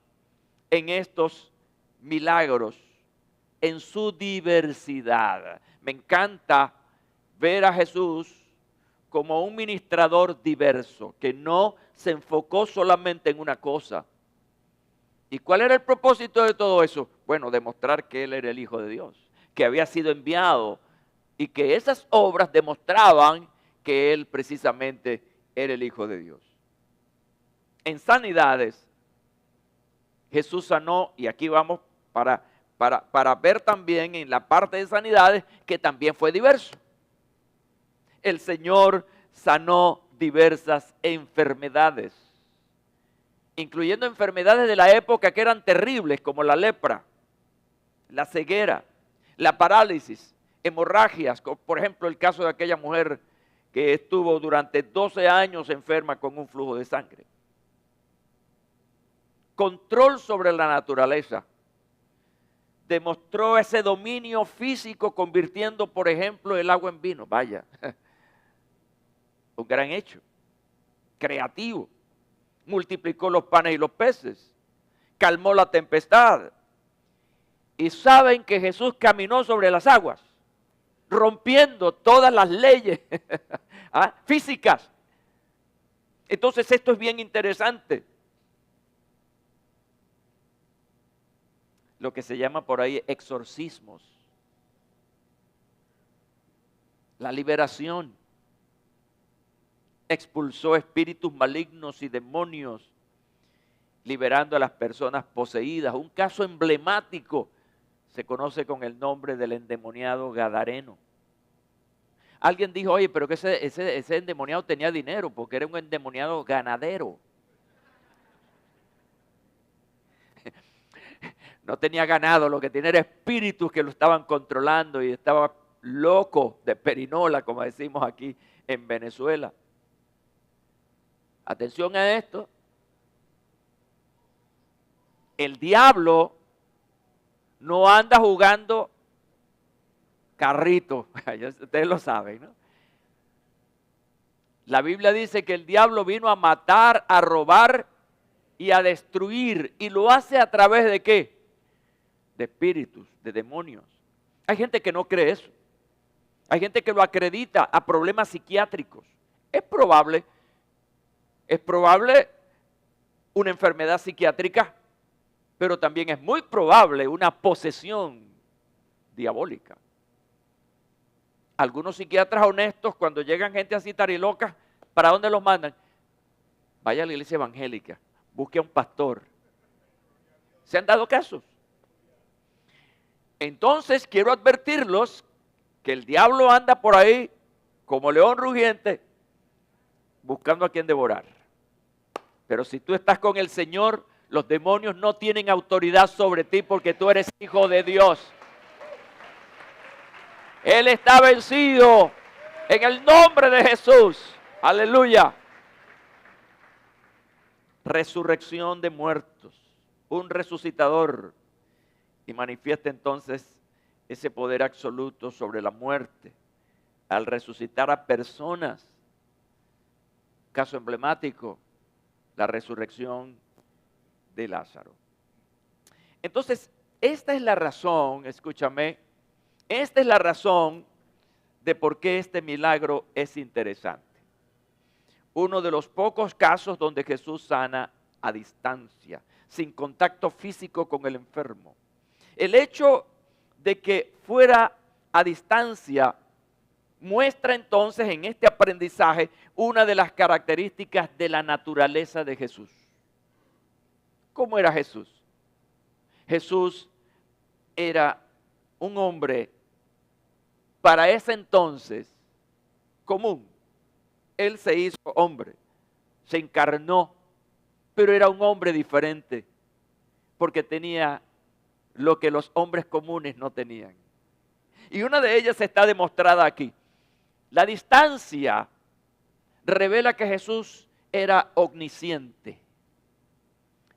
en estos milagros, en su diversidad. Me encanta ver a Jesús como un ministrador diverso, que no se enfocó solamente en una cosa. ¿Y cuál era el propósito de todo eso? Bueno, demostrar que Él era el Hijo de Dios, que había sido enviado y que esas obras demostraban que Él precisamente era el Hijo de Dios. en sanidades, Jesús sanó, y aquí vamos para ver también en la parte de sanidades que también fue diverso. El Señor sanó diversas enfermedades, incluyendo enfermedades de la época que eran terribles, como la lepra, la ceguera, la parálisis, hemorragias, por ejemplo el caso de aquella mujer que estuvo durante 12 años enferma con un flujo de sangre. Control sobre la naturaleza. Demostró ese dominio físico convirtiendo, por ejemplo, el agua en vino. Vaya, un gran hecho. Creativo. Multiplicó los panes y los peces. Calmó la tempestad. Y saben que Jesús caminó sobre las aguas, rompiendo todas las leyes físicas. Entonces esto es bien interesante. Lo que se llama por ahí exorcismos. La liberación. Expulsó espíritus malignos y demonios, liberando a las personas poseídas. Un caso emblemático se conoce con el nombre del endemoniado Gadareno. Alguien dijo, oye, pero que ese endemoniado tenía dinero porque era un endemoniado ganadero. No tenía ganado, lo que tenía era espíritus que lo estaban controlando y estaba loco de perinola, como decimos aquí en Venezuela. Atención a esto. El diablo no anda jugando carrito, ustedes lo saben, ¿no? La Biblia dice que el diablo vino a matar, a robar y a destruir. ¿Y lo hace a través de qué? De espíritus, de demonios. Hay gente que no cree eso. Hay gente que lo acredita a problemas psiquiátricos. Es probable una enfermedad psiquiátrica, pero también es muy probable una posesión diabólica. Algunos psiquiatras honestos, cuando llegan gente así tariloca, ¿para dónde los mandan? Vaya a la iglesia evangélica, busque a un pastor. ¿Se han dado casos? Entonces quiero advertirlos que el diablo anda por ahí como león rugiente buscando a quien devorar. Pero si tú estás con el Señor, los demonios no tienen autoridad sobre ti porque tú eres hijo de Dios. Él está vencido en el nombre de Jesús. Aleluya. Resurrección de muertos. Un resucitador. Y manifiesta entonces ese poder absoluto sobre la muerte al resucitar a personas. Caso emblemático, la resurrección de Lázaro. Entonces, esta es la razón, escúchame, esta es la razón de por qué este milagro es interesante. Uno de los pocos casos donde Jesús sana a distancia, sin contacto físico con el enfermo. El hecho de que fuera a distancia muestra entonces en este aprendizaje una de las características de la naturaleza de Jesús. ¿Cómo era Jesús? Jesús era un hombre para ese entonces común. Él se hizo hombre, se encarnó, pero era un hombre diferente porque tenía lo que los hombres comunes no tenían. Y una de ellas está demostrada aquí. La distancia revela que Jesús era omnisciente.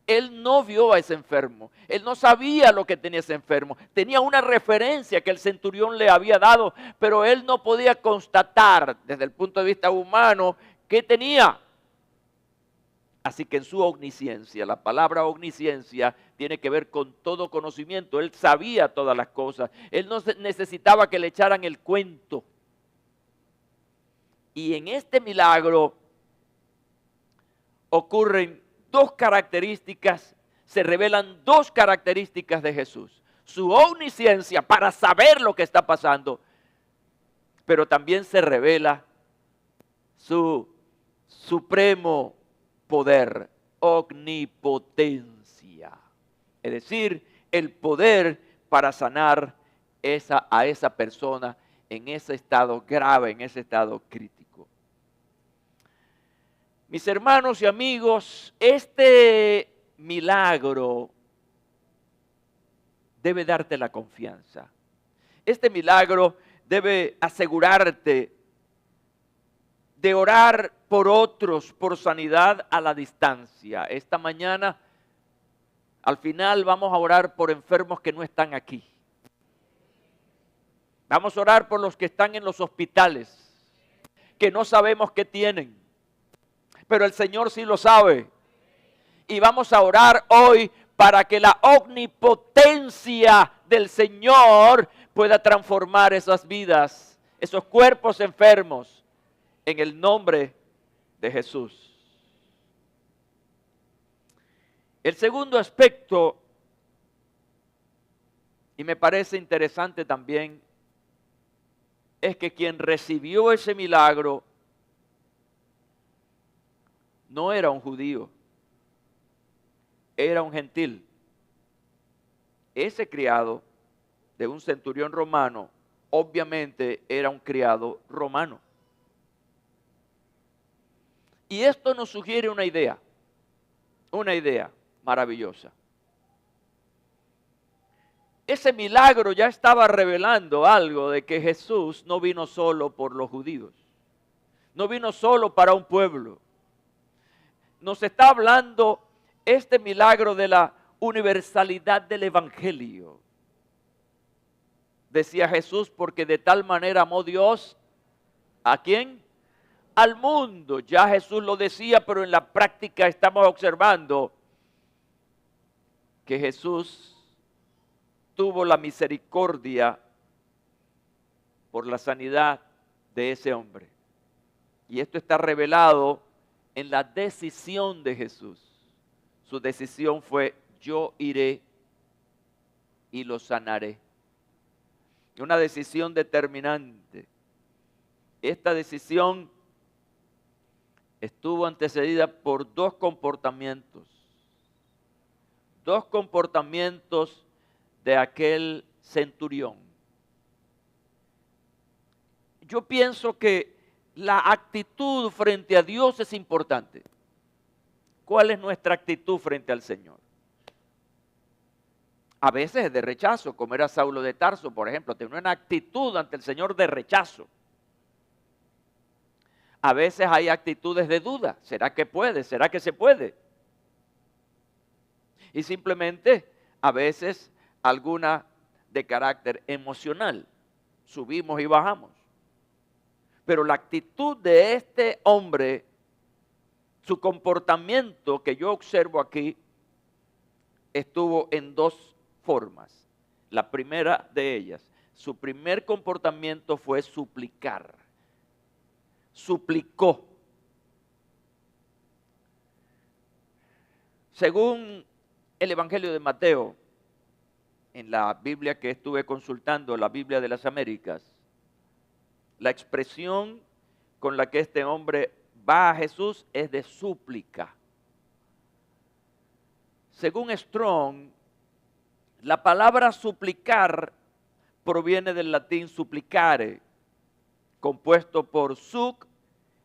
Él no vio a ese enfermo. Él no sabía lo que tenía ese enfermo. Tenía una referencia que el centurión le había dado, pero él no podía constatar desde el punto de vista humano qué tenía. Así que en su omnisciencia, la palabra omnisciencia tiene que ver con todo conocimiento. Él sabía todas las cosas. Él no necesitaba que le echaran el cuento. Y en este milagro ocurren dos características, se revelan dos características de Jesús. Su omnisciencia para saber lo que está pasando, pero también se revela su supremo poder omnipotencia. Es decir, el poder para sanar a esa persona en ese estado grave, en ese estado crítico. Mis hermanos y amigos, este milagro debe darte la confianza. Este milagro debe asegurarte de orar por otros, por sanidad a la distancia. Esta mañana, al final, vamos a orar por enfermos que no están aquí. Vamos a orar por los que están en los hospitales, que no sabemos qué tienen, pero el Señor sí lo sabe. Y vamos a orar hoy para que la omnipotencia del Señor pueda transformar esas vidas, esos cuerpos enfermos, en el nombre de Jesús. El segundo aspecto, y me parece interesante también, es que quien recibió ese milagro no era un judío, era un gentil. Ese criado de un centurión romano, obviamente era un criado romano. Y esto nos sugiere una idea maravillosa. Ese milagro ya estaba revelando algo de que Jesús no vino solo por los judíos, no vino solo para un pueblo. Nos está hablando este milagro de la universalidad del evangelio. Decía Jesús, porque de tal manera amó Dios, ¿a quién? Al mundo. Ya Jesús lo decía, pero en la práctica estamos observando que Jesús tuvo la misericordia por la sanidad de ese hombre. Y esto está revelado en la decisión de Jesús. Su decisión fue: yo iré y lo sanaré. Una decisión determinante. Esta decisión estuvo antecedida por dos comportamientos de aquel centurión. Yo pienso que la actitud frente a Dios es importante. ¿Cuál es nuestra actitud frente al Señor? A veces es de rechazo, como era Saulo de Tarso, por ejemplo, tenía una actitud ante el Señor de rechazo. A veces hay actitudes de duda. ¿Será que puede? ¿Será que se puede? Y simplemente, a veces, alguna de carácter emocional. Subimos y bajamos. Pero la actitud de este hombre, su comportamiento que yo observo aquí, estuvo en dos formas. La primera de ellas, su primer comportamiento fue suplicar. Suplicó. Según el Evangelio de Mateo, en la Biblia que estuve consultando, la Biblia de las Américas, la expresión con la que este hombre va a Jesús es de súplica. Según Strong, la palabra suplicar proviene del latín supplicare, compuesto por suc,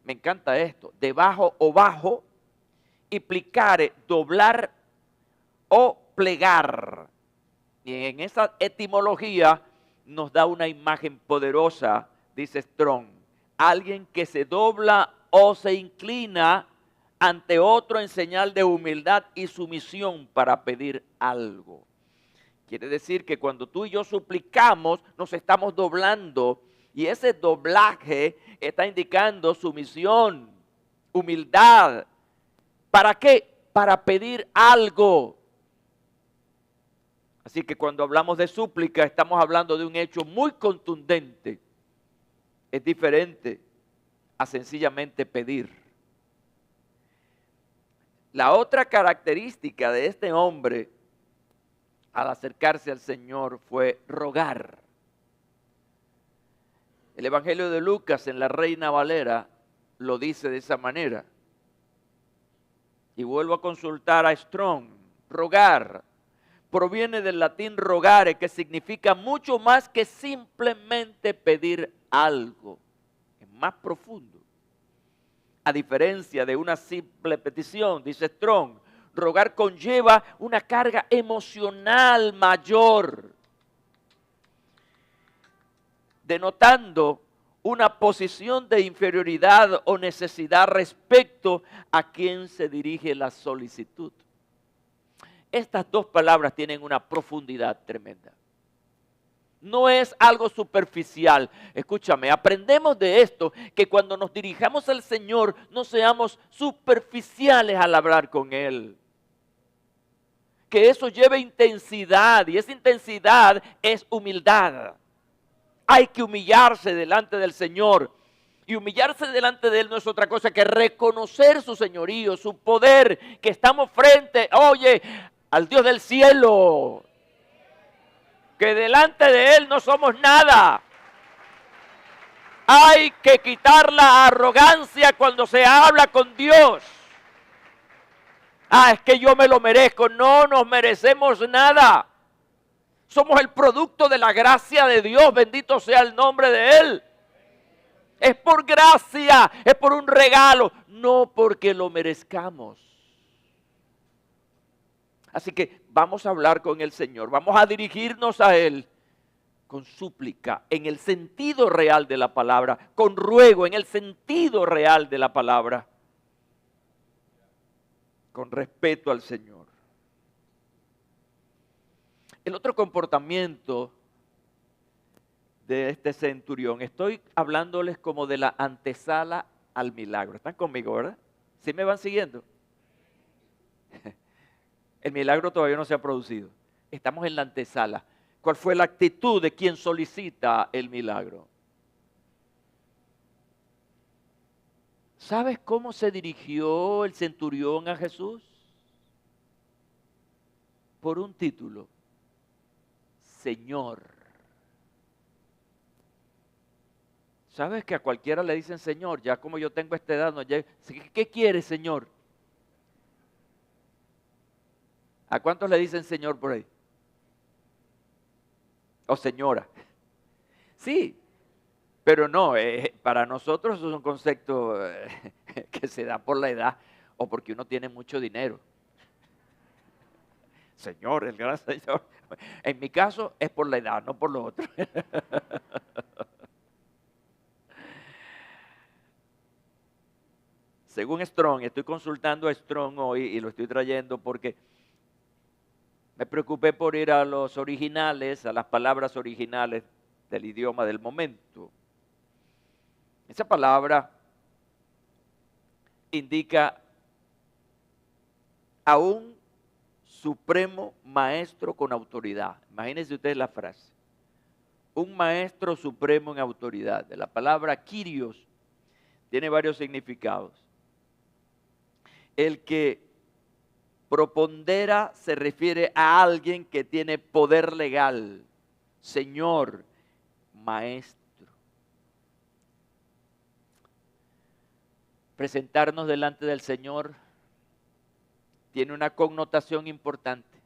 me encanta esto, debajo o bajo, y plicare, doblar o plegar. Y en esa etimología nos da una imagen poderosa, dice Strong, alguien que se dobla o se inclina ante otro en señal de humildad y sumisión para pedir algo. Quiere decir que cuando tú y yo suplicamos, nos estamos doblando, y ese doblaje está indicando sumisión, humildad. ¿Para qué? Para pedir algo. Así que cuando hablamos de súplica, estamos hablando de un hecho muy contundente. Es diferente a sencillamente pedir. La otra característica de este hombre al acercarse al Señor fue rogar. El Evangelio de Lucas en la Reina Valera lo dice de esa manera. Y vuelvo a consultar a Strong. Rogar proviene del latín rogare, que significa mucho más que simplemente pedir algo. Es más profundo. A diferencia de una simple petición, dice Strong, rogar conlleva una carga emocional mayor, denotando una posición de inferioridad o necesidad respecto a quien se dirige la solicitud. Estas dos palabras tienen una profundidad tremenda. No es algo superficial. Escúchame, aprendemos de esto, que cuando nos dirijamos al Señor, no seamos superficiales al hablar con Él. Que eso lleve intensidad, y esa intensidad es humildad. Hay que humillarse delante del Señor. Y humillarse delante de Él no es otra cosa que reconocer su señorío, su poder, que estamos frente, oye, al Dios del cielo. Que delante de Él no somos nada. Hay que quitar la arrogancia cuando se habla con Dios. Es que yo me lo merezco. No nos merecemos nada. Somos el producto de la gracia de Dios. Bendito sea el nombre de Él. Es por gracia, es por un regalo, no porque lo merezcamos. Así que vamos a hablar con el Señor, vamos a dirigirnos a Él con súplica, en el sentido real de la palabra, con ruego, en el sentido real de la palabra, con respeto al Señor. El otro comportamiento de este centurión, estoy hablándoles como de la antesala al milagro. ¿Están conmigo, verdad? ¿Sí me van siguiendo? El milagro todavía no se ha producido. Estamos en la antesala. ¿Cuál fue la actitud de quien solicita el milagro? ¿Sabes cómo se dirigió el centurión a Jesús? Por un título: Señor. ¿Sabes que a cualquiera le dicen Señor? Ya como yo tengo esta edad, no, ya, ¿qué quiere, Señor? ¿A cuántos le dicen Señor por ahí? O señora. Sí, pero no, para nosotros eso es un concepto que se da por la edad o porque uno tiene mucho dinero. Señor, el gran Señor. En mi caso es por la edad, no por lo otro. Según Strong, estoy consultando a Strong hoy y lo estoy trayendo porque me preocupé por ir a los originales, a las palabras originales del idioma del momento. Esa palabra indica a un supremo maestro con autoridad. Imagínense ustedes la frase. Un maestro supremo en autoridad. La palabra Kyrios tiene varios significados. El que propondera se refiere a alguien que tiene poder legal, señor, maestro. Presentarnos delante del Señor tiene una connotación importante.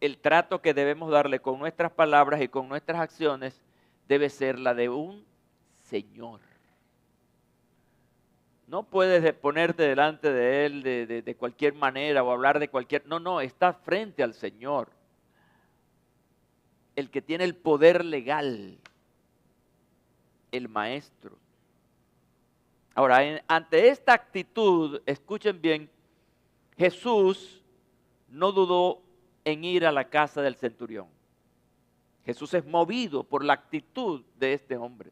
El trato que debemos darle con nuestras palabras y con nuestras acciones debe ser la de un Señor. No puedes ponerte delante de Él de cualquier manera o hablar de cualquier... No, estás frente al Señor. El que tiene el poder legal. El maestro. Ahora, ante esta actitud, escuchen bien, Jesús no dudó en ir a la casa del centurión. Jesús es movido por la actitud de este hombre.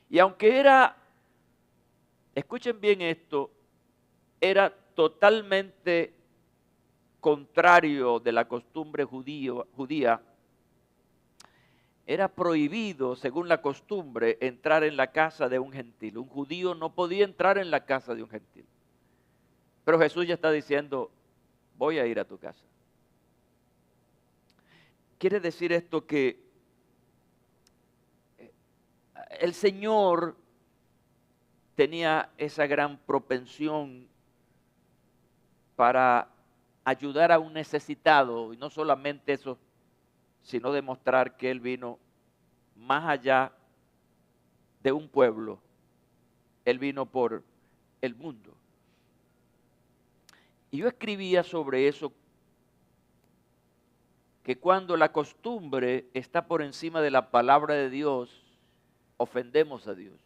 Y aunque era... Escuchen bien esto, era totalmente contrario de la costumbre judía. Era prohibido, según la costumbre, entrar en la casa de un gentil. Un judío no podía entrar en la casa de un gentil. Pero Jesús ya está diciendo, voy a ir a tu casa. Quiere decir esto que el Señor tenía esa gran propensión para ayudar a un necesitado, y no solamente eso, sino demostrar que él vino más allá de un pueblo, él vino por el mundo. Y yo escribía sobre eso, que cuando la costumbre está por encima de la palabra de Dios, ofendemos a Dios.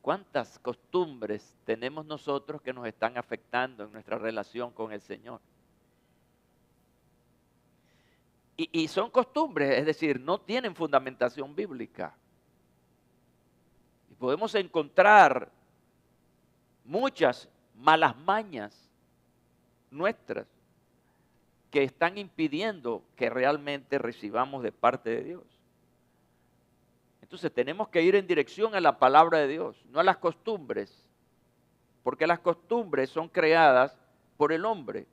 ¿Cuántas costumbres tenemos nosotros que nos están afectando en nuestra relación con el Señor? Y son costumbres, es decir, no tienen fundamentación bíblica. Y podemos encontrar muchas malas mañas nuestras que están impidiendo que realmente recibamos de parte de Dios. Entonces tenemos que ir en dirección a la palabra de Dios, no a las costumbres, porque las costumbres son creadas por el hombre,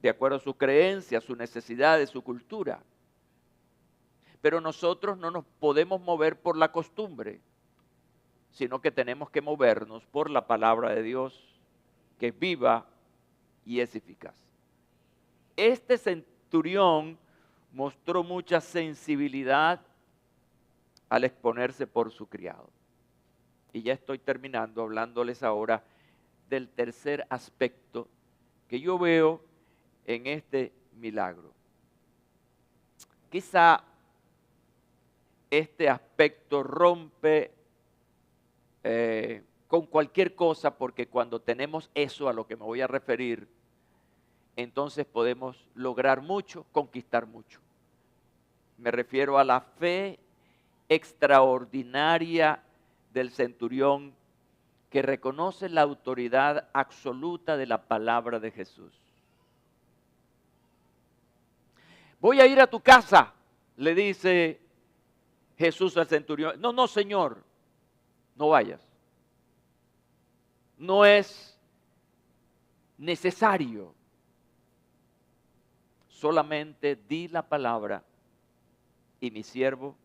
de acuerdo a sus creencias, sus necesidades, su cultura. Pero nosotros no nos podemos mover por la costumbre, sino que tenemos que movernos por la palabra de Dios, que es viva y es eficaz. Este centurión mostró mucha sensibilidad al exponerse por su criado. Y ya estoy terminando hablándoles ahora del tercer aspecto que yo veo en este milagro. Quizá este aspecto rompe con cualquier cosa, porque cuando tenemos eso a lo que me voy a referir, entonces podemos lograr mucho, conquistar mucho. Me refiero a la fe extraordinaria del centurión, que reconoce la autoridad absoluta de la palabra de Jesús. Voy a ir a tu casa, le dice Jesús al centurión. No, no, Señor, no vayas. No es necesario. Solamente di la palabra y mi siervo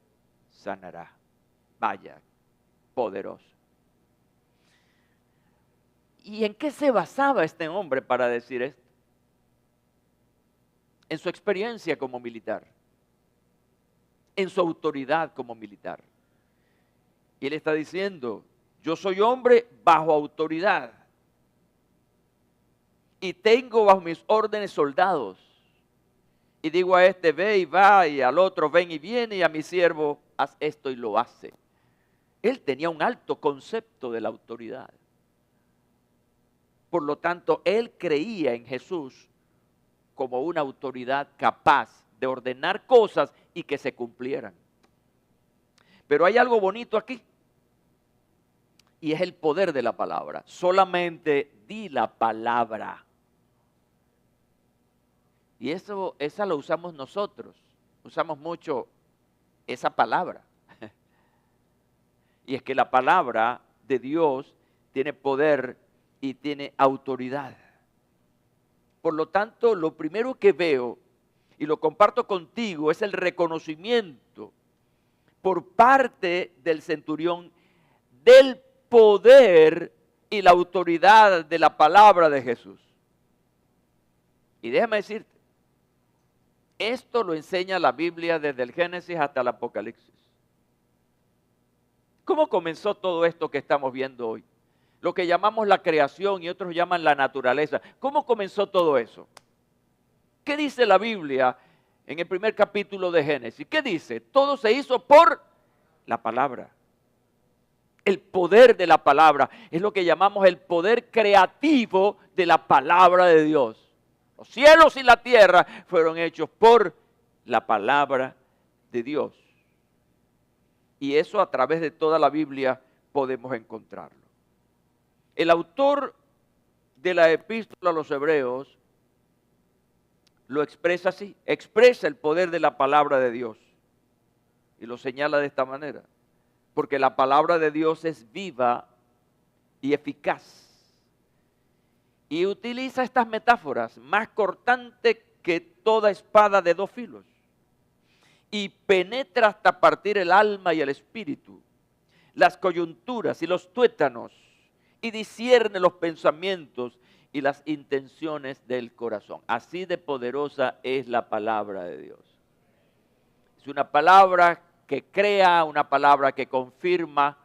sanará. Vaya, poderoso. ¿Y en qué se basaba este hombre para decir esto? En su experiencia como militar, en su autoridad como militar. Y él está diciendo, yo soy hombre bajo autoridad y tengo bajo mis órdenes soldados. Y digo a este, ve y va, y al otro, ven y viene, y a mi siervo, haz esto y lo hace. Él tenía un alto concepto de la autoridad. Por lo tanto, él creía en Jesús como una autoridad capaz de ordenar cosas y que se cumplieran. Pero hay algo bonito aquí, y es el poder de la palabra. Solamente di la palabra. Y esa lo usamos nosotros. Usamos mucho esa palabra. Y es que la palabra de Dios tiene poder y tiene autoridad. Por lo tanto, lo primero que veo, y lo comparto contigo, es el reconocimiento por parte del centurión del poder y la autoridad de la palabra de Jesús. Y déjame decirte, esto lo enseña la Biblia desde el Génesis hasta el Apocalipsis. ¿Cómo comenzó todo esto que estamos viendo hoy? Lo que llamamos la creación y otros llaman la naturaleza. ¿Cómo comenzó todo eso? ¿Qué dice la Biblia en el primer capítulo de Génesis? ¿Qué dice? Todo se hizo por la palabra. El poder de la palabra es lo que llamamos el poder creativo de la palabra de Dios. Los cielos y la tierra fueron hechos por la palabra de Dios. Y eso a través de toda la Biblia podemos encontrarlo. El autor de la epístola a los Hebreos lo expresa así, expresa el poder de la palabra de Dios. Y lo señala de esta manera, porque la palabra de Dios es viva y eficaz. Y utiliza estas metáforas, más cortante que toda espada de dos filos, y penetra hasta partir el alma y el espíritu, las coyunturas y los tuétanos, y discierne los pensamientos y las intenciones del corazón. Así de poderosa es la palabra de Dios. Es una palabra que crea, una palabra que confirma,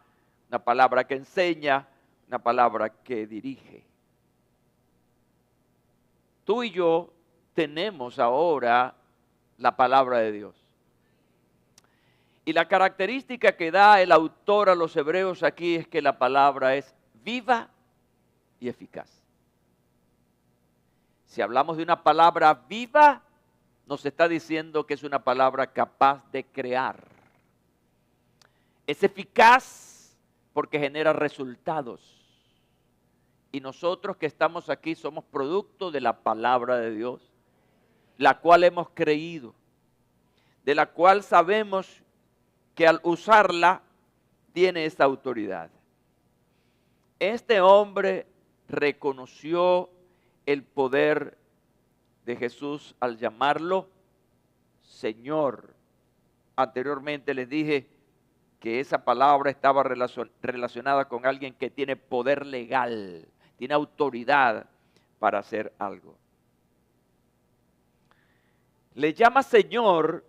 una palabra que enseña, una palabra que dirige. Tú y yo tenemos ahora la palabra de Dios. Y la característica que da el autor a los hebreos aquí es que la palabra es viva y eficaz. Si hablamos de una palabra viva, nos está diciendo que es una palabra capaz de crear. Es eficaz porque genera resultados. Y nosotros que estamos aquí somos producto de la palabra de Dios, la cual hemos creído, de la cual sabemos que al usarla tiene esta autoridad. Este hombre reconoció el poder de Jesús al llamarlo Señor. Anteriormente les dije que esa palabra estaba relacionada con alguien que tiene poder legal, tiene autoridad para hacer algo. Le llama Señor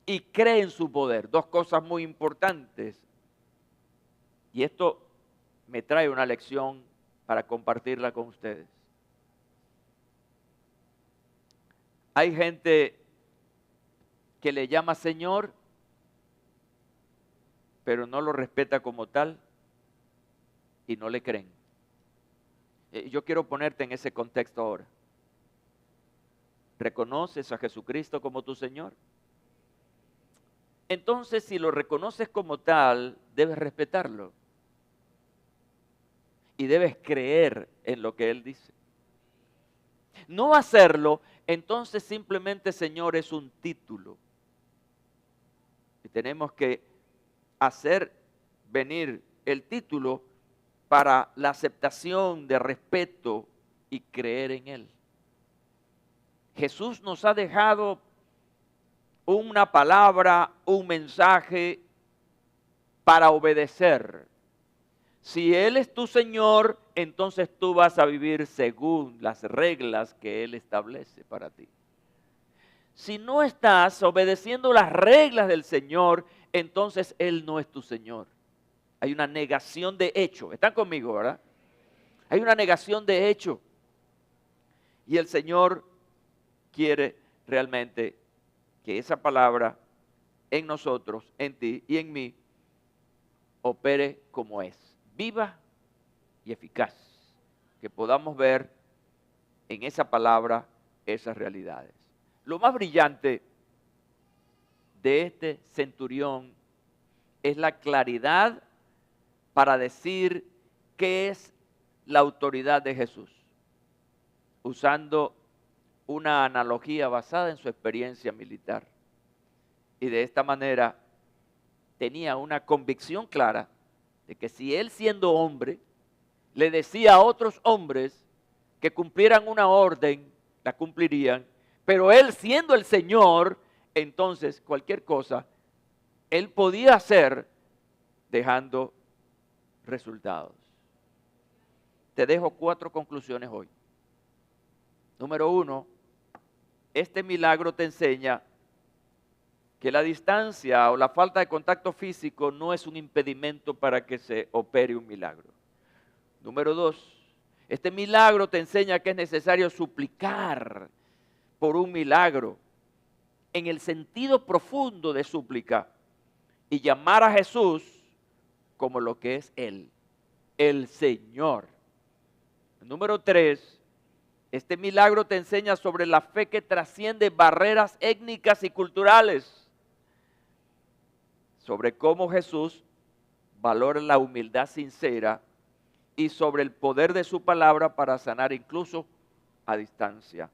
y cree en su poder. Dos cosas muy importantes. Y esto me trae una lección para compartirla con ustedes. Hay gente que le llama Señor, pero no lo respeta como tal y no le creen. Yo quiero ponerte en ese contexto ahora. ¿Reconoces a Jesucristo como tu Señor? Entonces, si lo reconoces como tal, debes respetarlo. Y debes creer en lo que Él dice. No hacerlo, entonces simplemente Señor es un título. Y tenemos que hacer venir el título para la aceptación de respeto y creer en Él. Jesús nos ha dejado una palabra, un mensaje para obedecer. Si Él es tu Señor, entonces tú vas a vivir según las reglas que Él establece para ti. Si no estás obedeciendo las reglas del Señor, entonces Él no es tu Señor. Hay una negación de hecho. ¿Están conmigo, verdad? Hay una negación de hecho. Y el Señor quiere realmente que esa palabra en nosotros, en ti y en mí, opere como es, viva y eficaz. Que podamos ver en esa palabra esas realidades. Lo más brillante de este centurión es la claridad para decir qué es la autoridad de Jesús, usando una analogía basada en su experiencia militar. Y de esta manera tenía una convicción clara de que si él, siendo hombre, le decía a otros hombres que cumplieran una orden, la cumplirían, pero él, siendo el Señor, entonces cualquier cosa él podía hacer dejando resultados. Te dejo 4 conclusiones hoy. Número 1, este milagro te enseña que la distancia o la falta de contacto físico no es un impedimento para que se opere un milagro. Número 2, este milagro te enseña que es necesario suplicar por un milagro en el sentido profundo de súplica y llamar a Jesús como lo que es Él, el Señor. Número 3, este milagro te enseña sobre la fe que trasciende barreras étnicas y culturales, sobre cómo Jesús valora la humildad sincera y sobre el poder de su palabra para sanar incluso a distancia.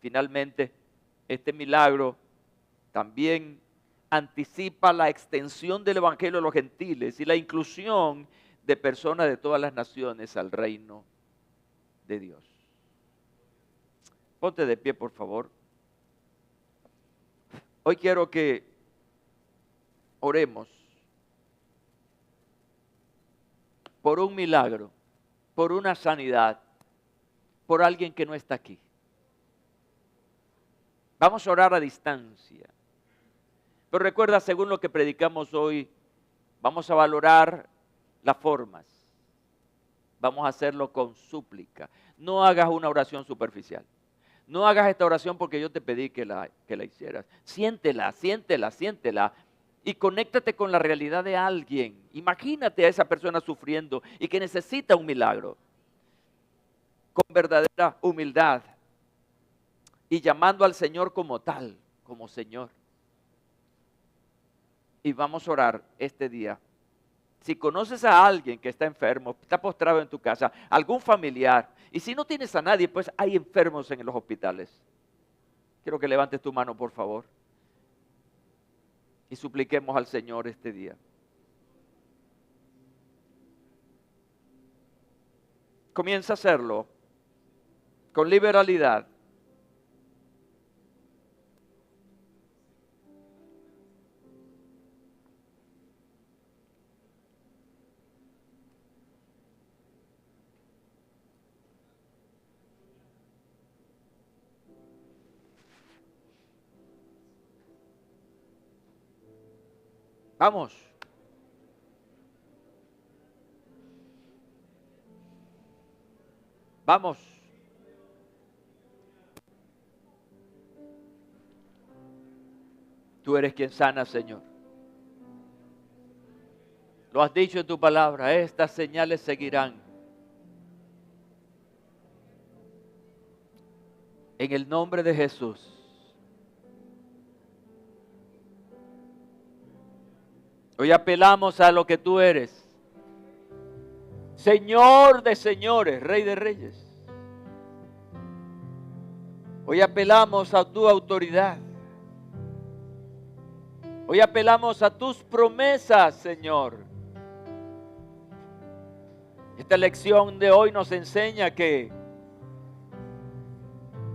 Finalmente, este milagro también anticipa la extensión del evangelio a los gentiles y la inclusión de personas de todas las naciones al reino de Dios. Ponte de pie, por favor. Hoy quiero que oremos por un milagro, por una sanidad, por alguien que no está aquí. Vamos a orar a distancia. Pero recuerda, según lo que predicamos hoy, vamos a valorar las formas. Vamos a hacerlo con súplica. No hagas una oración superficial. No hagas esta oración porque yo te pedí que la hicieras. Siéntela, siéntela, siéntela. Y conéctate con la realidad de alguien. Imagínate a esa persona sufriendo y que necesita un milagro. Con verdadera humildad. Y llamando al Señor como tal, como Señor. Y vamos a orar este día. Si conoces a alguien que está enfermo, está postrado en tu casa, algún familiar, y si no tienes a nadie, pues hay enfermos en los hospitales. Quiero que levantes tu mano, por favor. Y supliquemos al Señor este día. Comienza a hacerlo con liberalidad. Vamos. Vamos. Tú eres quien sana, Señor. Lo has dicho en tu palabra, estas señales seguirán. En el nombre de Jesús. Hoy apelamos a lo que tú eres. Señor de señores, Rey de reyes. Hoy apelamos a tu autoridad. Hoy apelamos a tus promesas, Señor. Esta lección de hoy nos enseña que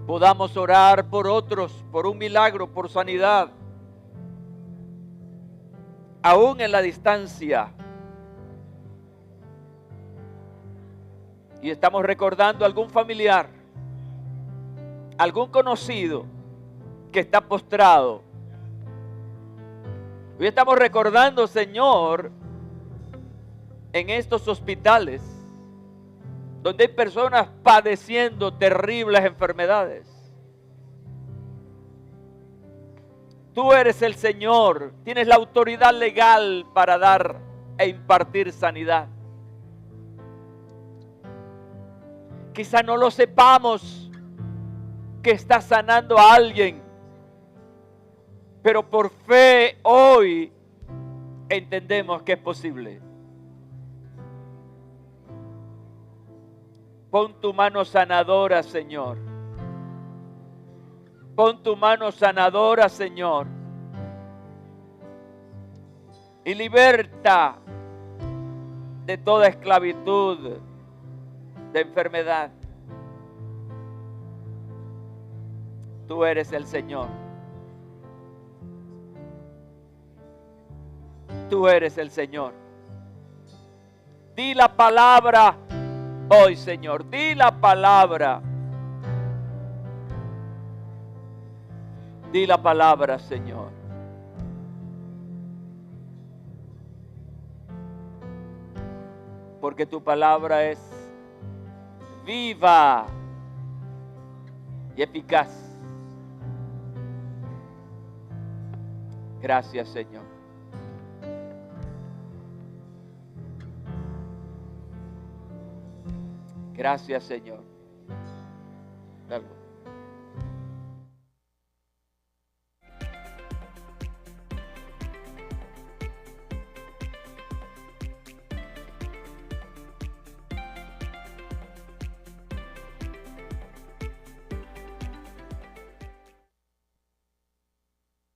podamos orar por otros, por un milagro, por sanidad. Aún en la distancia. Y estamos recordando a algún familiar, algún conocido que está postrado. Hoy estamos recordando, Señor, en estos hospitales, donde hay personas padeciendo terribles enfermedades. Tú eres el Señor, tienes la autoridad legal para dar e impartir sanidad. Quizá no lo sepamos que está sanando a alguien, pero por fe hoy entendemos que es posible. Pon tu mano sanadora, Señor. Pon tu mano sanadora, Señor. Y liberta de toda esclavitud, de enfermedad. Tú eres el Señor. Tú eres el Señor. Di la palabra hoy, Señor. Di la palabra. Di la palabra, Señor. Porque tu palabra es viva y eficaz. Gracias, Señor. Gracias, Señor. Dale.